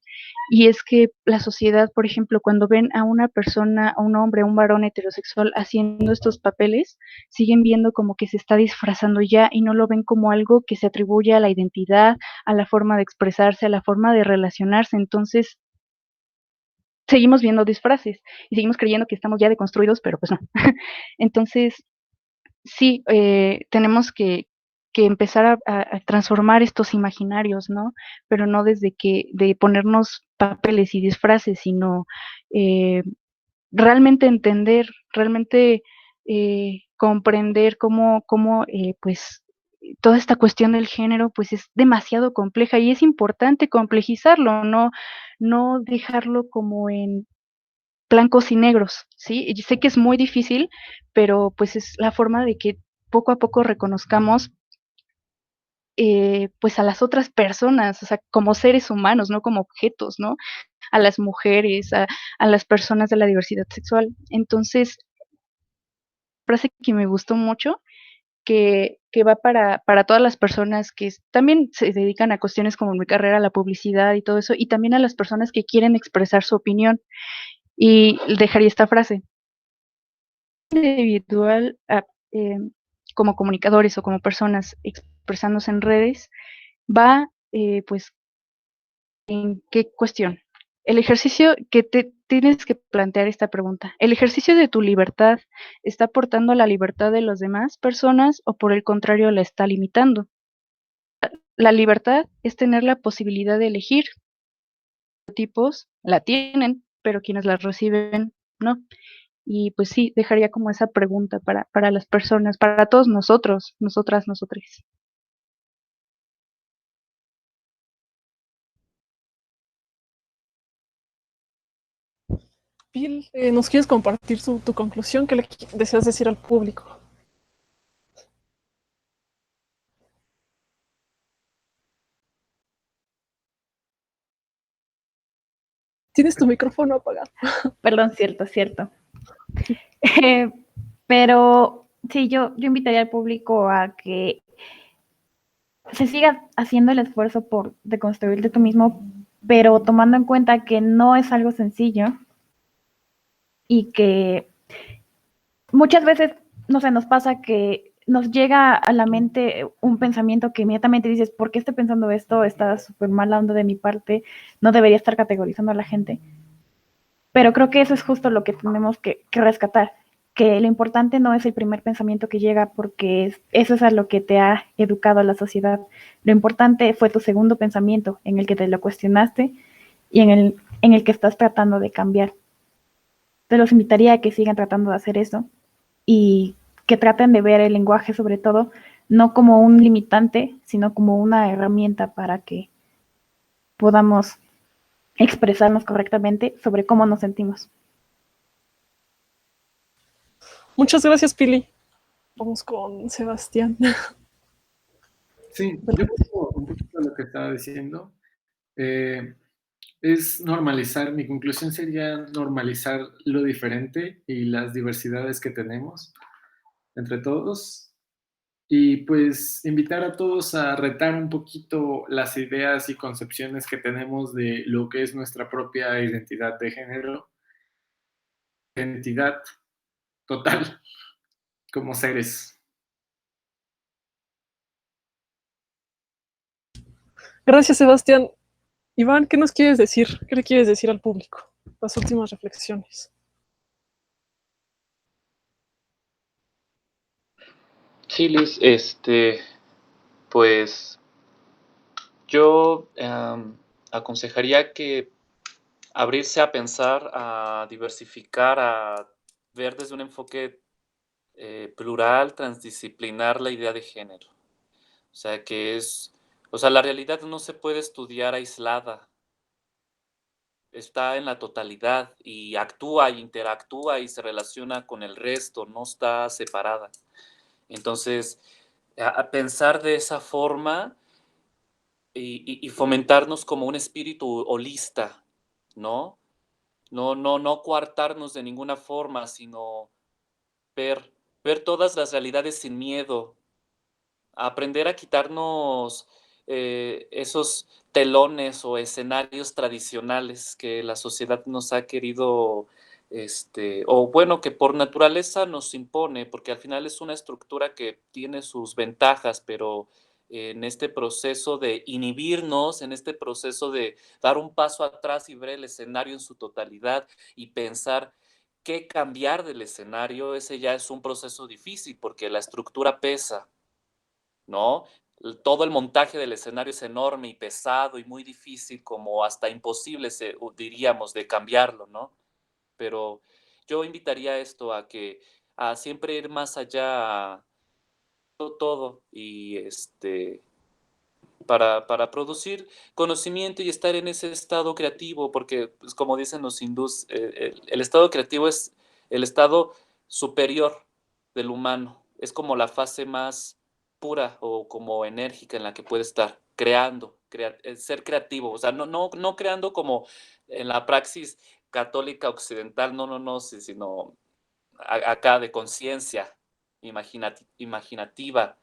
Y es que la sociedad, por ejemplo, cuando ven a una persona, a un hombre, a un varón heterosexual haciendo estos papeles, siguen viendo como que se está disfrazando ya y no lo ven como algo que se atribuye a la identidad, a la forma de expresarse, a la forma de relacionarse. Entonces, seguimos viendo disfraces y seguimos creyendo que estamos ya deconstruidos, pero pues no. Entonces, sí, tenemos que empezar a transformar estos imaginarios, ¿no? Pero no desde de ponernos papeles y disfraces, sino eh, realmente entender, realmente comprender cómo pues, toda esta cuestión del género, pues, es demasiado compleja y es importante complejizarlo, no dejarlo como en blancos y negros, ¿sí? Y sé que es muy difícil, pero, pues, es la forma de que poco a poco reconozcamos, pues, a las otras personas, o sea, como seres humanos, no como objetos, ¿no? A las mujeres, a las personas de la diversidad sexual. Entonces, frase que me gustó mucho, que va para todas las personas que también se dedican a cuestiones como mi carrera, la publicidad y todo eso, y también a las personas que quieren expresar su opinión. Y dejaría esta frase: individual, como comunicadores o como personas expresándose en redes, va, pues, ¿en qué cuestión? El ejercicio que te tienes que plantear esta pregunta: ¿el ejercicio de tu libertad está aportando a la libertad de las demás personas o por el contrario la está limitando? La libertad es tener la posibilidad de elegir. Tipos la tienen, pero quienes la reciben no. Y pues sí, dejaría como esa pregunta para las personas, para todos nosotros, nosotras, nosotres. Bill, ¿nos quieres compartir tu conclusión? ¿Qué le deseas decir al público? Tienes tu micrófono apagado. Perdón, cierto. Eh, pero sí, yo invitaría al público a que se siga haciendo el esfuerzo por deconstruirte tú mismo, pero tomando en cuenta que no es algo sencillo y que muchas veces, no sé, nos pasa que nos llega a la mente un pensamiento que inmediatamente dices, ¿por qué estoy pensando esto? Está súper mal onda de mi parte, no debería estar categorizando a la gente. Pero creo que eso es justo lo que tenemos que rescatar, que lo importante no es el primer pensamiento que llega, porque eso es a lo que te ha educado la sociedad. Lo importante fue tu segundo pensamiento, en el que te lo cuestionaste y en el que estás tratando de cambiar. Te los invitaría a que sigan tratando de hacer eso y que traten de ver el lenguaje, sobre todo, no como un limitante, sino como una herramienta para que podamos expresarnos correctamente sobre cómo nos sentimos. Muchas gracias, Pili. Vamos con Sebastián. Sí, yo pongo un poquito lo que estaba diciendo. Es normalizar, mi conclusión sería normalizar lo diferente y las diversidades que tenemos entre todos. Y pues invitar a todos a retar un poquito las ideas y concepciones que tenemos de lo que es nuestra propia identidad de género, identidad total como seres. Gracias, Sebastián. Iván, ¿qué nos quieres decir? ¿Qué le quieres decir al público? Las últimas reflexiones. Sí, Liz, pues yo aconsejaría que abrirse a pensar, a diversificar, a ver desde un enfoque plural, transdisciplinar la idea de género. O sea, la realidad no se puede estudiar aislada, está en la totalidad y actúa, interactúa y se relaciona con el resto, no está separada. Entonces, a pensar de esa forma y fomentarnos como un espíritu holista, ¿no? No coartarnos de ninguna forma, sino ver todas las realidades sin miedo, aprender a quitarnos esos telones o escenarios tradicionales que la sociedad nos ha querido, o bueno, que por naturaleza nos impone, porque al final es una estructura que tiene sus ventajas, pero en este proceso de inhibirnos, en este proceso de dar un paso atrás y ver el escenario en su totalidad y pensar qué cambiar del escenario, ese ya es un proceso difícil porque la estructura pesa, ¿no? Todo el montaje del escenario es enorme y pesado y muy difícil, como hasta imposible, diríamos, de cambiarlo, ¿no? Pero yo invitaría a esto a siempre ir más allá a todo y para producir conocimiento y estar en ese estado creativo, porque pues, como dicen los hindús, el estado creativo es el estado superior del humano, es como la fase más pura o como enérgica en la que puede estar creando, ser creativo, o sea, no creando como en la praxis católica occidental, no, sino acá de conciencia imaginativa,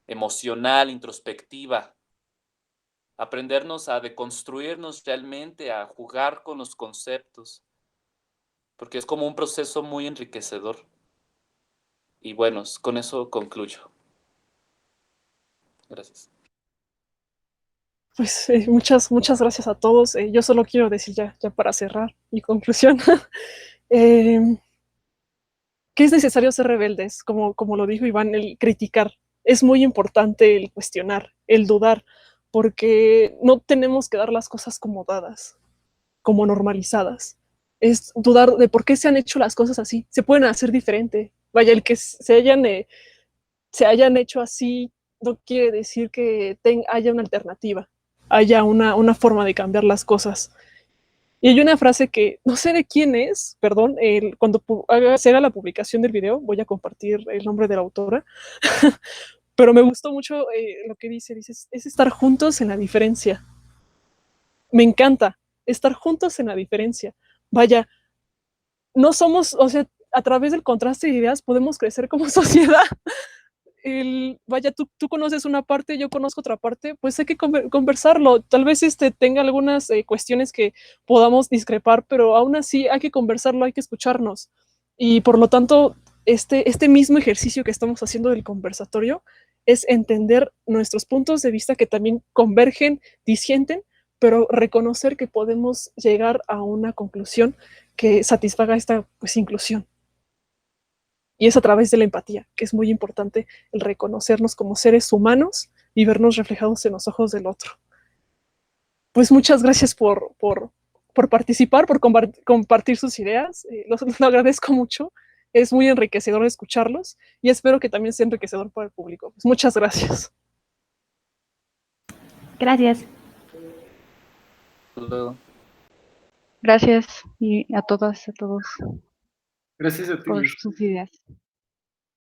emocional, introspectiva, aprendernos a deconstruirnos realmente, a jugar con los conceptos, porque es como un proceso muy enriquecedor. Y bueno, con eso concluyo. Gracias. Pues muchas gracias a todos. Yo solo quiero decir ya para cerrar mi conclusión, que es necesario ser rebeldes, como lo dijo Iván, el criticar. Es muy importante el cuestionar, el dudar, porque no tenemos que dar las cosas como dadas, como normalizadas. Es dudar de por qué se han hecho las cosas así. Se pueden hacer diferente. Vaya, el que se hayan hecho así no quiere decir que haya una alternativa, haya una forma de cambiar las cosas. Y hay una frase que no sé de quién es, perdón, cuando se haga la publicación del video, voy a compartir el nombre de la autora, pero me gustó mucho lo que dice, es estar juntos en la diferencia. Me encanta, estar juntos en la diferencia. Vaya, no somos, o sea, a través del contraste de ideas podemos crecer como sociedad. Vaya, tú conoces una parte, yo conozco otra parte, pues hay que conversarlo. Tal vez tenga algunas cuestiones que podamos discrepar, pero aún así hay que conversarlo, hay que escucharnos. Y por lo tanto, este mismo ejercicio que estamos haciendo del conversatorio es entender nuestros puntos de vista que también convergen, disienten, pero reconocer que podemos llegar a una conclusión que satisfaga esta pues, inclusión. Y es a través de la empatía, que es muy importante el reconocernos como seres humanos y vernos reflejados en los ojos del otro. Pues muchas gracias por participar, por compartir sus ideas. Lo agradezco mucho. Es muy enriquecedor escucharlos y espero que también sea enriquecedor para el público. Pues muchas gracias. Gracias. Gracias y a todas, a todos Gracias a ti, por Luis. sus ideas.